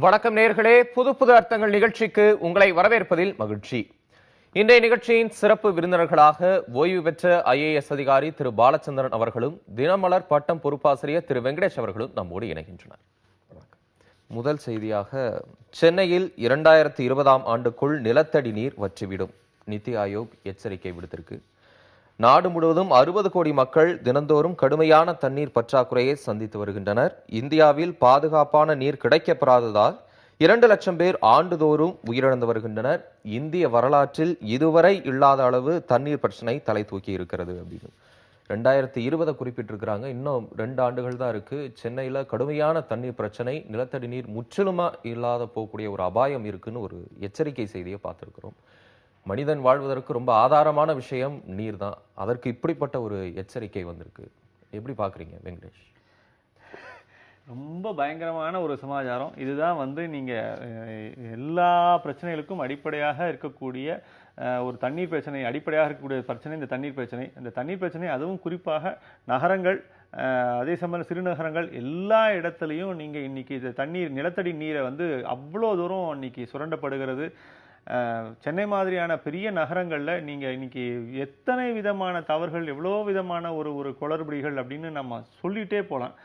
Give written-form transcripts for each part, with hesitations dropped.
வணக்கம் நேர்களே, புது புது அர்த்தங்கள் நிகழ்ச்சிக்கு உங்களை வரவேற்பதில் மகிழ்ச்சி. இன்றைய நிகழ்ச்சியின் சிறப்பு விருந்தினர்களாக ஓய்வு பெற்ற IAS அதிகாரி திரு பாலச்சந்திரன் அவர்களும் தினமலர் பட்டம் பொறுப்பாசிரியர் திரு வெங்கடேஷ் அவர்களும் நம்மோடு இணைகின்றனர். முதல் செய்தியாக, சென்னையில் 2020ஆம் ஆண்டுக்குள் நிலத்தடி நீர் வற்றிவிடும். நித்தி ஆயோக் எச்சரிக்கை விடுத்திருக்கு. நாடு முழுவதும் 60 கோடி மக்கள் தினந்தோறும் கடுமையான தண்ணீர் பற்றாக்குறையை சந்தித்து வருகின்றனர். இந்தியாவில் பாதுகாப்பான நீர் கிடைக்கப்பெறாததால் 2 லட்சம் பேர் ஆண்டுதோறும் உயிரிழந்து வருகின்றனர். இந்திய வரலாற்றில் இதுவரை இல்லாத அளவு தண்ணீர் பிரச்சனை தலை தூக்கி இருக்கிறது அப்படின்னு 2020 குறிப்பிட்டிருக்கிறாங்க. இன்னும் 2 ஆண்டுகள் தான் இருக்கு. சென்னையில கடுமையான தண்ணீர் பிரச்சனை, நிலத்தடி நீர் முற்றிலுமா இல்லாத போகக்கூடிய ஒரு அபாயம் இருக்குன்னு ஒரு எச்சரிக்கை செய்தியை பார்த்திருக்கிறோம். மனிதன் வாழ்வதற்கு ரொம்ப ஆதாரமான விஷயம் நீர் தான். அதற்கு இப்படிப்பட்ட ஒரு எச்சரிக்கை வந்திருக்கு. எப்படி பாக்குறீங்க வெங்கடேஷ்? ரொம்ப பயங்கரமான ஒரு சமாச்சாரம். இதுதான் நீங்க எல்லா பிரச்சனைகளுக்கும் அடிப்படையாக இருக்கக்கூடிய ஒரு தண்ணீர் பிரச்சனை, அடிப்படையாக இருக்கக்கூடிய பிரச்சனை இந்த தண்ணீர் பிரச்சனை. இந்த தண்ணீர் பிரச்சனை அதுவும் குறிப்பாக நகரங்கள், அதே சமயம் சிறுநகரங்கள் எல்லா இடத்துலையும் நீங்க இன்னைக்கு இந்த தண்ணீர், நிலத்தடி நீரை அவ்வளோ தூரம் இன்னைக்கு சுரண்டப்படுகிறது. சென்னை மாதிரியான பெரிய நகரங்களில் நீங்கள் இன்னைக்கு எத்தனை விதமான தவறுகள், எவ்வளோ விதமான ஒரு குளறுபடிகள் அப்படின்னு நம்ம சொல்லிகிட்டே போகலாம்.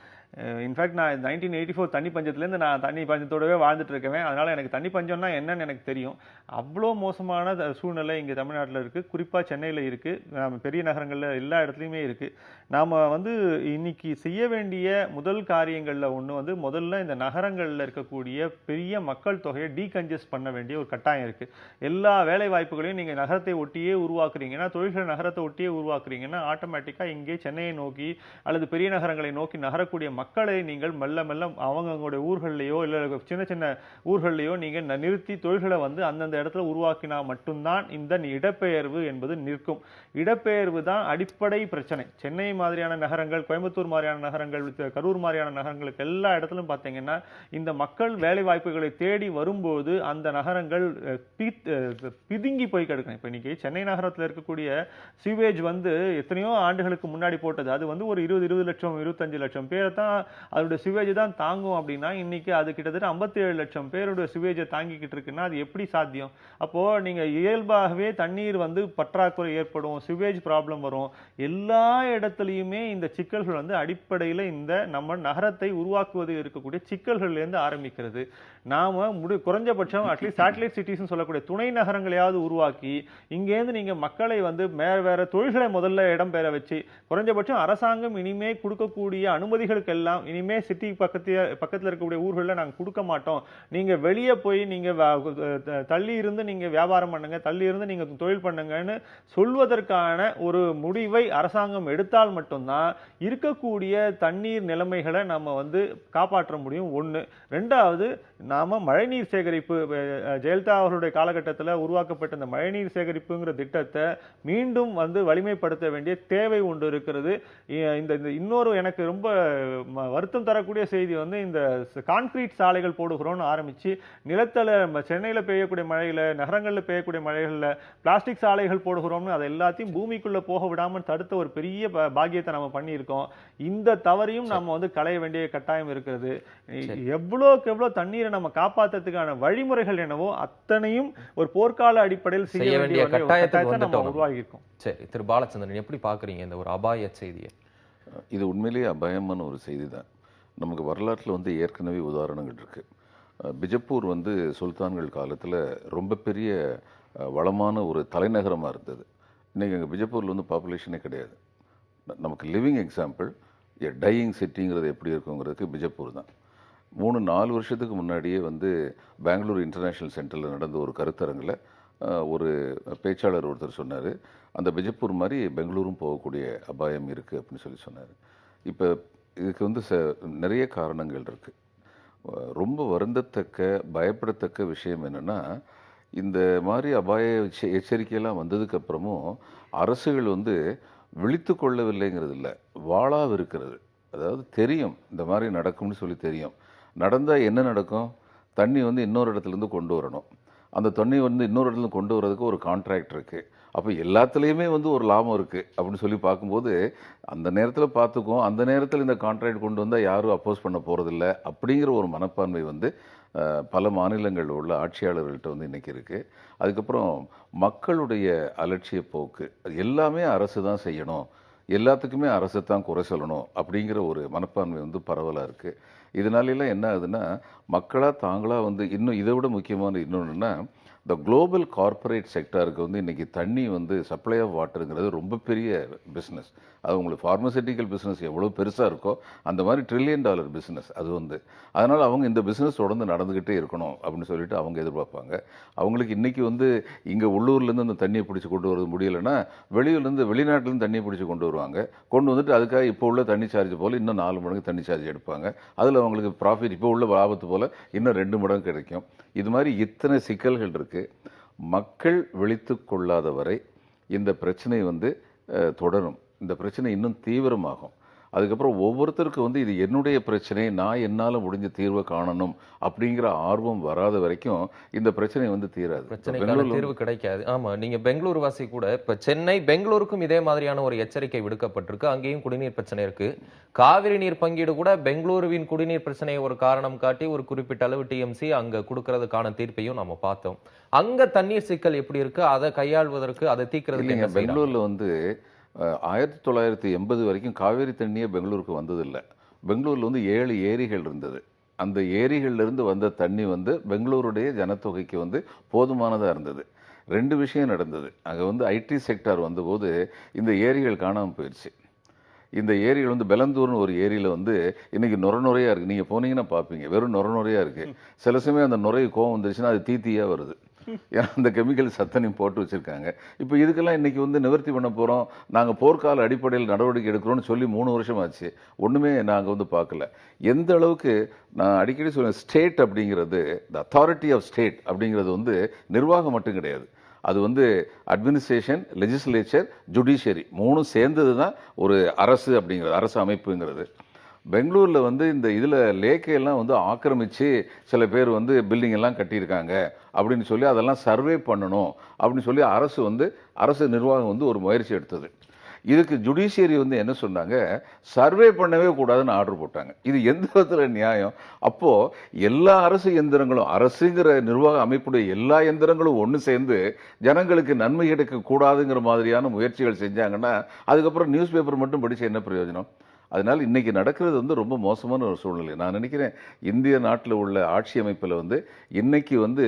இன்ஃபேக்ட் நான் 1984 தண்ணி பஞ்சத்துலேருந்து நான் தண்ணி பஞ்சத்தோடவே வாழ்ந்துட்டு இருக்கேன். அதனால் எனக்கு தண்ணி பஞ்சம்னா என்னன்னு எனக்கு தெரியும். அவ்வளோ மோசமான சூழ்நிலை இங்கே தமிழ்நாட்டில் இருக்குது, குறிப்பாக சென்னையில் இருக்குது, பெரிய நகரங்களில் எல்லா இடத்துலையுமே இருக்குது. நாம் இன்னைக்கு செய்ய வேண்டிய முதல் காரியங்களில் ஒன்று முதல்ல இந்த நகரங்களில் இருக்கக்கூடிய பெரிய மக்கள் தொகையை டீகன்ஜஸ்ட் பண்ண வேண்டிய ஒரு கட்டாயம் இருக்குது. எல்லா வேலை வாய்ப்புகளையும் நீங்கள் நகரத்தை ஒட்டியே உருவாக்குறீங்கன்னா, தொழில்கள் நகரத்தை ஒட்டியே உருவாக்குறீங்கன்னா ஆட்டோமேட்டிக்காக இங்கே சென்னையை நோக்கி அல்லது பெரிய நகரங்களை நோக்கி நகரக்கூடிய மக்களை நீங்கள் மெல்ல மெல்ல அவங்களுடைய ஊர்கள்லையோ இல்லை சின்ன சின்ன ஊர்கள்லையோ நீங்கள் நிறுத்தி தொழில்களை அந்தந்த இடத்துல உருவாக்கினா மட்டும்தான் இந்த இடப்பெயர்வு என்பது நிற்கும். இடப்பெயர்வு தான் அடிப்படை பிரச்சனை. சென்னை மாதிரியான நகரங்கள், கோயம்புத்தூர் மாதிரியான நகரங்கள், கரூர் மாதிரியான நகரங்களுக்கு எல்லா இடத்துலையும் பார்த்தீங்கன்னா இந்த மக்கள் வேலை வாய்ப்புகளை தேடி வரும்போது அந்த நகரங்கள் பிதுங்கி போய் கிடக்கும். இப்போ இன்னைக்கு சென்னை நகரத்தில் இருக்கக்கூடிய சிவேஜ் எத்தனையோ ஆண்டுகளுக்கு முன்னாடி போட்டது. அது ஒரு 20 லட்சம் 25 லட்சம் பேரை தான் அதோட சிவேஜ் தான் தாங்கும். அப்படின்னா இன்னைக்கு அது கிட்டத்தட்ட 57 லட்சம் பேரோட சிவேஜை தாங்கிக்கிட்டு இருக்குன்னா அது எப்படி சாத்தியம்? அப்போ நீங்க இயல்பாகவே தண்ணீர் பற்றாக்குறை ஏற்படும், சிவேஜ் ப்ராப்ளம் வரும். எல்லா இடத்துலையுமே இந்த சிக்கல்கள் அடிப்படையில் இந்த நம்ம நகரத்தை உருவாக்குவது இருக்கக்கூடிய சிக்கல்கள்ல இருந்து ஆரம்பிக்கிறது. நாம குறைஞ்சபட்சம் அட்லீஸ்ட் சேட்டலைட் சிட்டிஸ் சொல்லக்கூடிய துணை நகரங்களையாவது உருவாக்கி இங்கேருந்து நீங்க மக்களை வேற தொழில்களை முதல்ல இடம் பெற வச்சு, குறைஞ்சபட்சம் அரசாங்கம் இனிமே கொடுக்கக்கூடிய அனுமதிகளுக்கு எல்லாம் இனிமே சிட்டி பக்கத்துல இருக்கக்கூடிய ஊர்களில் நாங்கள் கொடுக்க மாட்டோம், நீங்க வெளியே போய் நீங்க தள்ளி இருந்து நீங்க வியாபாரம் பண்ணுங்க, தள்ளி இருந்து நீங்க தொழில் பண்ணுங்கன்னு சொல்வதற்கான ஒரு முடிவை அரசாங்கம் எடுத்தால் மட்டும்தான் இருக்கக்கூடிய தண்ணீர் நிலைமைகளை நம்ம காப்பாற்ற முடியும். ஒன்று. ரெண்டாவது, நாம மழைநீர் சேகரிப்பு, ஜெயலலிதா அவர்களுடைய காலகட்டத்தில் உருவாக்கப்பட்ட இந்த மழைநீர் சேகரிப்புங்கிற திட்டத்தை மீண்டும் வலிமைப்படுத்த வேண்டிய தேவை ஒன்று இருக்கிறது. இந்த இன்னொரு எனக்கு ரொம்ப வருத்தம் தரக்கூடிய செய்தி இந்த கான்கிரீட் சாலைகள் போடுகிறோம்னு ஆரம்பிச்சு நிலத்தல சென்னையில் பெய்யக்கூடிய மழையில, நகரங்களில் பெய்யக்கூடிய மழைகள்ல பிளாஸ்டிக் சாலைகள் போடுகிறோம்னு அதை எல்லாத்தையும் பூமிக்குள்ள போக விடாமல் தடுத்த ஒரு பெரிய பாக்கியத்தை நம்ம பண்ணியிருக்கோம். இந்த தவறையும் நம்ம களைய வேண்டிய கட்டாயம் இருக்கிறது. எவ்வளோக்கு எவ்வளவு தண்ணீரை நம்ம காப்பாற்றுறதுக்கான வழிமுறைகள் என்னவோ அத்தனையும் ஒரு போர்க்கால அடிப்படையில் செய்ய வேண்டிய கட்டாயத்தை நம்ம உருவாகி இருக்கோம். சரி, திரு பாலச்சந்திரன், எப்படி பாக்குறீங்க இந்த ஒரு அபாய செய்தியை? இது உண்மையிலேயே அபாயமான ஒரு செய்தி தான். நமக்கு வரலாற்றில் ஏற்கனவே உதாரணங்கள் இருக்குது. பிஜப்பூர் சுல்தான்கள் காலத்தில் ரொம்ப பெரிய வளமான ஒரு தலைநகரமாக இருந்தது. இன்றைக்கி அங்கே பிஜப்பூரில் பாப்புலேஷனே கிடையாது. நமக்கு லிவிங் எக்ஸாம்பிள் டையிங் சிட்டிங்கிறது எப்படி இருக்குங்கிறதுக்கு பிஜப்பூர் தான். 3-4 வருஷத்துக்கு முன்னாடியே பெங்களூர் இன்டர்நேஷ்னல் சென்டரில் நடந்த ஒரு கருத்தரங்கில் ஒரு பேச்சாளர் ஒருத்தர் சொன்னார், அந்த பிஜப்பூர் மாதிரி பெங்களூரும் போகக்கூடிய அபாயம் இருக்குது அப்படின்னு சொன்னார். இப்போ இதுக்கு நிறைய காரணங்கள் இருக்குது. ரொம்ப வருந்தத்தக்க, பயப்படத்தக்க விஷயம் என்னென்னா, இந்த மாதிரி அபாய எச்சரிக்கையெல்லாம் வந்ததுக்கப்புறமும் அரசுகள் விழித்து கொள்ளவில்லைங்கிறது இல்லை, வாளாக இருக்கிறது. அதாவது தெரியும் இந்த மாதிரி நடக்கும்னு சொல்லி தெரியும். நடந்தால் என்ன நடக்கும்? தண்ணி இன்னொரு இடத்துலேருந்து கொண்டு வரணும். அந்த தண்ணி இன்னொரு இடத்துல கொண்டு வர்றதுக்கு ஒரு கான்ட்ராக்ட் இருக்குது. அப்போ எல்லாத்துலேயுமே வந்து ஒரு லாபம் இருக்குது அப்படின்னு சொல்லி பார்க்கும்போது அந்த நேரத்தில் பார்த்துக்குவோம், அந்த நேரத்தில் இந்த கான்ட்ராக்ட் கொண்டு வந்தால் யாரும் அப்போஸ் பண்ண போகிறதில்ல அப்படிங்கிற ஒரு மனப்பான்மை வந்து பல மாநிலங்களில் உள்ள ஆட்சியாளர்கள்ட்ட வந்து இன்றைக்கி இருக்குது. அதுக்கப்புறம் மக்களுடைய அலட்சிய போக்கு, எல்லாமே அரசு தான் செய்யணும், எல்லாத்துக்குமே அரசு தான் குறை சொல்லணும் அப்படிங்கிற ஒரு மனப்பான்மை வந்து பரவலாக இருக்குது. இதனாலெல்லாம் என்ன ஆகுதுன்னா, மக்களாக தாங்களாக வந்து இன்னும் இதை விட முக்கியமான இன்னொன்றுன்னா, இந்த குளோபல் கார்ப்பரேட் செக்டாருக்கு வந்து இன்றைக்கி தண்ணி வந்து சப்ளை ஆஃப் வாட்டருங்கிறது ரொம்ப பெரிய பிஸ்னஸ். அது உங்களுக்கு ஃபார்மசூட்டிக்கல் பிஸ்னஸ் எவ்வளோ பெருசாக இருக்கோ அந்த மாதிரி $1 ட்ரில்லியன் பிஸ்னஸ் அது வந்து. அதனால் அவங்க இந்த பிஸ்னஸ் தொடர்ந்து நடந்துக்கிட்டே இருக்கணும் அப்படின்னு சொல்லிட்டு அவங்க எதிர்பார்ப்பாங்க. அவங்களுக்கு இன்றைக்கி வந்து இங்கே உள்ளூர்லேருந்து அந்த தண்ணியை பிடிச்சி கொண்டு வரது முடியலைன்னா வெளியூர்லேருந்து வெளிநாட்டிலேருந்து தண்ணியை பிடிச்சி கொண்டு வருவாங்க. கொண்டு வந்துட்டு அதுக்காக இப்போ உள்ள தண்ணி சார்ஜ் போல் இன்னும் 4 மடங்கு தண்ணி சார்ஜ் எடுப்பாங்க. அதில் அவங்களுக்கு ப்ராஃபிட் இப்போ உள்ள லாபத்து போல் இன்னும் 2 மடங்கு கிடைக்கும். இது மாதிரி இத்தனை சிக்கல்கள் இருக்குது. மக்கள் விழித்து கொள்ளாத வரை இந்த பிரச்சனை வந்து தொடரும். இந்த பிரச்சனை இன்னும் தீவிரமாகும். அதுக்கப்புறம் ஒவ்வொருத்தருக்கு வந்து இது என்னுடைய பிரச்சனை, நான் என்னால் முடிஞ்ச தீர்வை காணணும் அப்படிங்கிற ஆர்வம் வராத வரைக்கும் இந்த பிரச்சனை வந்து தீராது. பிரச்சனைக்கான தீர்வு கிடைக்காது. ஆமா, நீங்க பெங்களூர் வாசி கூட இப்ப சென்னை பெங்களூருக்கும் இதே மாதிரியான ஒரு எச்சரிக்கை விடுக்கப்பட்டிருக்கு. அங்கேயும் குடிநீர் பிரச்சனை இருக்கு. காவிரி நீர் பங்கீடு கூட பெங்களூருவின் குடிநீர் பிரச்சனையை ஒரு காரணம் காட்டி ஒரு குறிப்பிட்ட அளவு டிஎம்சி அங்க கொடுக்கறதுக்கான தீர்ப்பையும் நம்ம பார்த்தோம். அங்க தண்ணீர் சிக்கல் எப்படி இருக்கு, அதை கையாள்வதற்கு, அதை தீர்க்கிறதுக்கு பெங்களூர்ல வந்து 1980 வரைக்கும் காவேரி தண்ணியே பெங்களூருக்கு வந்ததில்லை. பெங்களூரில் வந்து 7 ஏரிகள் இருந்தது. அந்த ஏரிகள்லேருந்து வந்த தண்ணி வந்து பெங்களூருடைய ஜனத்தொகைக்கு வந்து போதுமானதாக இருந்தது. 2 விஷயம் நடந்தது. அங்கே வந்து ஐடி செக்டார் வந்தபோது இந்த ஏரிகள் காணாமல் போயிடுச்சு. இந்த ஏரிகள் வந்து பெலந்தூர்னு ஒரு ஏரியில் வந்து இன்றைக்கி நுரையாக இருக்குது. நீங்கள் போனீங்கன்னா பார்ப்பீங்க, வெறும் நுரையாக இருக்குது. சில சமயம் அந்த நுரை கோவம் வந்துருச்சுன்னா அது தீயாக வருது. ஏன்னா அந்த கெமிக்கல்ஸ் அத்தனையும் போட்டு வச்சுருக்காங்க. இப்போ இதுக்கெல்லாம் இன்றைக்கி வந்து நிவர்த்தி பண்ண போகிறோம், நாங்கள் போர்க்கால அடிப்படையில் நடவடிக்கை எடுக்கிறோன்னு சொல்லி 3 வருஷம் ஆச்சு. ஒன்றுமே நாங்கள் வந்து பார்க்கல. எந்த அளவுக்கு நான் அடிக்கடி சொல்லுவேன், ஸ்டேட் அப்படிங்கிறது, த அத்தாரிட்டி ஆஃப் ஸ்டேட் அப்படிங்கிறது வந்து நிர்வாகம் மட்டும் கிடையாது. அது வந்து அட்மினிஸ்ட்ரேஷன், லெஜிஸ்லேச்சர், ஜுடிஷியரி 3 சேர்ந்தது தான் ஒரு அரசு அப்படிங்கிறது, அரசு அமைப்புங்கிறது. பெங்களூரில் வந்து இந்த இதில் லேக்கையெல்லாம் வந்து ஆக்கிரமித்து சில பேர் வந்து பில்டிங் எல்லாம் கட்டியிருக்காங்க அப்படின்னு சொல்லி அதெல்லாம் சர்வே பண்ணணும் அப்படின்னு சொல்லி அரசு நிர்வாகம் வந்து ஒரு முயற்சி எடுத்தது. இதுக்கு ஜுடிஷியரி வந்து என்ன சொன்னாங்க, சர்வே பண்ணவே கூடாதுன்னு ஆர்டர் போட்டாங்க. இது எந்த விதத்தில் நியாயம்? அப்போது எல்லா அரசு எந்திரங்களும், அரசுங்கிற நிர்வாக அமைப்புடைய எல்லா எந்திரங்களும் ஒன்று சேர்ந்து ஜனங்களுக்கு நன்மை கிடைக்கக்கூடாதுங்கிற மாதிரியான முயற்சிகள் செஞ்சாங்கன்னா அதுக்கப்புறம் நியூஸ் பேப்பர் மட்டும் படித்து என்ன பிரயோஜனம்? அதனால் இன்றைக்கி நடக்கிறது வந்து ரொம்ப மோசமான ஒரு சூழ்நிலை. நான் நினைக்கிறேன் இந்திய நாட்டில் உள்ள ஆட்சி அமைப்பில் வந்து இன்றைக்கி வந்து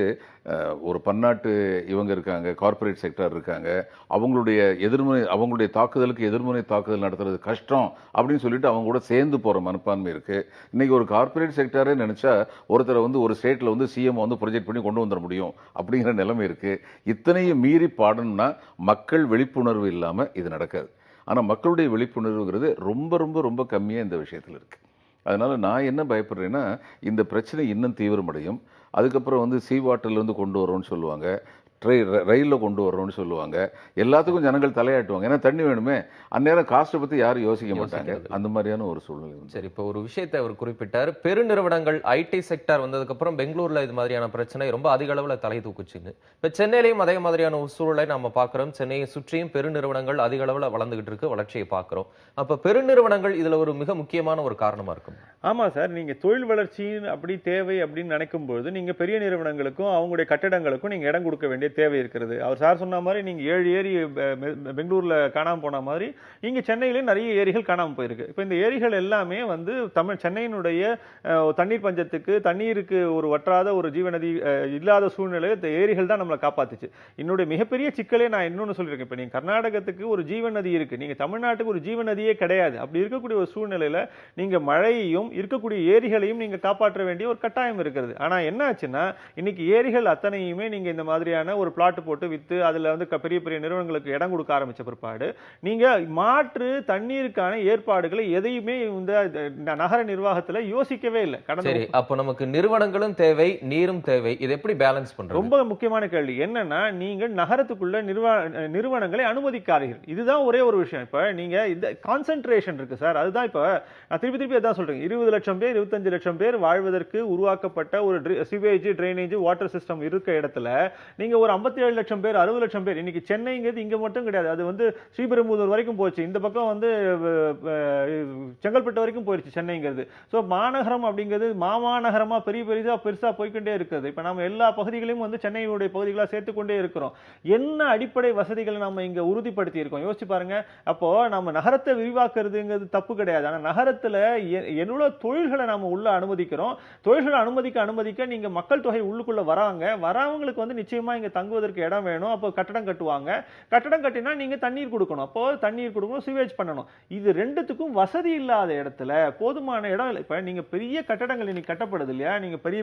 ஒரு பன்னாட்டு இவங்க இருக்காங்க, கார்ப்பரேட் செக்டார் இருக்காங்க, அவங்களுடைய தாக்குதலுக்கு எதிர்முனை தாக்குதல் நடத்துறது கஷ்டம் அப்படின்னு சொல்லிட்டு அவங்க கூட சேர்ந்து போகிற மனப்பான்மை இருக்குது. இன்றைக்கி ஒரு கார்ப்பரேட் செக்டாரே நினச்சா ஒருத்தரை வந்து ஒரு ஸ்டேட்டில் வந்து சிஎம் வந்து ப்ரொஜெக்ட் பண்ணி கொண்டு வந்துட முடியும் அப்படிங்கிற நிலைமை இருக்குது. இத்தனையும் மீறி பாடணும்னா மக்கள் விழிப்புணர்வு இல்லாமல் இது நடக்காது. ஆனால் மக்களுடைய விழிப்புணர்வுங்கிறது ரொம்ப ரொம்ப ரொம்ப கம்மியாக இந்த விஷயத்தில் இருக்குது. அதனால் நான் என்ன பயப்படுறேன்னா, இந்த பிரச்சனை இன்னும் தீவிரமடையும். அதுக்கப்புறம் வந்து சீ வாட்டர்லேருந்து கொண்டு வரோன்னு சொல்லுவாங்க, ரயிலில் கொண்டு வர்றோம்னு சொல்லுவாங்க. எல்லாத்துக்கும் ஜனங்கள் தலையாட்டுவாங்க, ஏன்னா தண்ணி வேணுமே. அந்நேரம் காஸ்ட்டை பற்றி யாரும் யோசிக்க மாட்டாங்க. அந்த மாதிரியான ஒரு சூழ்நிலை. சரி, இப்போ ஒரு விஷயத்தை அவர் குறிப்பிட்டார். பெருநிறுவனங்கள் ஐடி செக்டார் வந்ததுக்கப்புறம் பெங்களூர்ல இது மாதிரியான பிரச்சனை ரொம்ப அதிக அளவில் தலை தூக்குச்சுன்னு. இப்போ சென்னையிலையும் அதே மாதிரியான ஒரு சூழலை நம்ம பார்க்குறோம். சென்னையை சுற்றியும் பெருநிறுவனங்கள் அதிக அளவில் வளர்ந்துகிட்டு இருக்கு, வளர்ச்சியை பார்க்குறோம். அப்போ பெருநிறுவனங்கள் இதில் ஒரு மிக முக்கியமான ஒரு காரணமாக இருக்கும். ஆமாம் சார், நீங்கள் தொழில் வளர்ச்சியின் அப்படி தேவை அப்படின்னு நினைக்கும்போது நீங்கள் பெரிய நிறுவனங்களுக்கும் அவங்களுடைய கட்டடங்களுக்கும் நீங்கள் இடம் கொடுக்க வேண்டிய தேவை இருக்கிறது. அவர் சார் சொன்ன மாதிரி நீங்கள் 7 ஏரி பெங்களூரில் காணாமல் போன மாதிரி இங்கே சென்னையிலேயும் நிறைய ஏரிகள் காணாமல் போயிருக்கு. இப்போ இந்த ஏரிகள் எல்லாமே வந்து சென்னையினுடைய தண்ணீர் பஞ்சத்துக்கு, தண்ணீருக்கு ஒரு வற்றாத ஒரு ஜீவநதி இல்லாத சூழ்நிலையை இந்த ஏரிகள் தான் நம்மளை காப்பாத்துச்சு. என்னுடைய மிகப்பெரிய சிக்கலே நான் இன்னொன்று சொல்லியிருக்கேன். இப்போ நீங்கள் கர்நாடகத்துக்கு ஒரு ஜீவநதி இருக்குது, நீங்கள் தமிழ்நாட்டுக்கு ஒரு ஜீவநதியே கிடையாது. அப்படி இருக்கக்கூடிய ஒரு சூழ்நிலையில் நீங்கள் மழையையும் இருக்கக்கூடிய ஏரிகளையும் நீங்கள் காப்பாற்ற வேண்டிய ஒரு கட்டாயம் இருக்கிறது. ஆனால் என்ன ஆச்சுன்னா, இன்னைக்கு ஏரிகள் அத்தனையுமே நீங்கள் இந்த மாதிரியான ஒரு பிளாட் போட்டு வித்து அதில் வந்து பெரிய பெரிய நிறுவனங்களுக்கு இடம் கொடுக்க ஆரம்பிச்ச பிற்பாடு நீங்க மாற்று தண்ணீருக்கான ஏற்பாடுகளை எதையுமே இந்த நகர நிர்வாகத்தில் யோசிக்கவே இல்லை. சரி, அப்போ நமக்கு நிறுவனங்களும் தேவை, நீரும் தேவை. இது எப்படி பேலன்ஸ் பண்றது? ரொம்ப முக்கியமான கேள்வி என்னன்னா, நீங்கள் நகரத்துக்குள்ள நிறுவனங்களை அனுமதிக்காதீர்கள். இதுதான் ஒரே ஒரு விஷயம். இப்ப நீங்க இந்த கான்சென்ட்ரேஷன் இருக்கு சார், அதுதான் இப்ப நான் திருப்பி அதான் சொல்றேன். 20 லட்சம் பேர் 25 லட்சம் பேர் வாழ்வதற்கு உருவாக்கப்பட்ட ஒரு சிவேஜ், ட்ரைனேஜ், வாட்டர் சிஸ்டம் இருக்க இடத்துல நீங்க ஒரு 57 லட்சம் பேர் 60 லட்சம் பேர். இன்னைக்கு சென்னைங்கிறது இங்க மட்டும் கிடையாது, அது வந்து ஸ்ரீபெரும்புதூர் வரைக்கும் போச்சு, இந்த பக்கம் வந்து செங்கல்பட்டு வரைக்கும் போயிருச்சு சென்னைங்கிறது. ஸோ மாநகரம் அப்படிங்கிறது மாநகரமா பெருசா போய்க்கொண்டே இருக்குது. இப்ப நம்ம எல்லா பகுதிகளையும் வந்து சென்னையுடைய பகுதிகளா சேர்த்துக்கொண்டே இருக்கிறோம். என்ன அடிப்படை வசதிகளை நம்ம இங்க உறுதிப்படுத்தி இருக்கோம் யோசிச்சு பாருங்க. அப்போ நம்ம நகரத்தை விரிவாக்குறதுங்கிறது தப்பு கிடையாது. ஆனா நகரத்துல எவ்வளவு தொழில்களை நம்ம உள்ள அனுமதிக்கிறோம். தொழில்களை அனுமதிக்க நீங்க மக்கள் தொகை உள்ளுக்குள்ள வரவங்களுக்கு வந்து நிச்சயமா இங்க தங்குவதற்கு இடம் வேணும். அப்போ கட்டடம் கட்டுவாங்க. கட்டடம் கட்டினா நீங்க தண்ணீர் கொடுக்கணும். அப்போ தண்ணீர் கொடுக்கணும், சிவேஜ் பண்ணணும். இது ரெண்டுத்துக்கும் வசதி இல்லாத இடத்துல போதுமான இடம் இல்லை. இப்ப நீங்க பெரிய கட்டடங்கள் இன்னைக்கு கட்டப்படுது இல்லையா, நீங்க பெரிய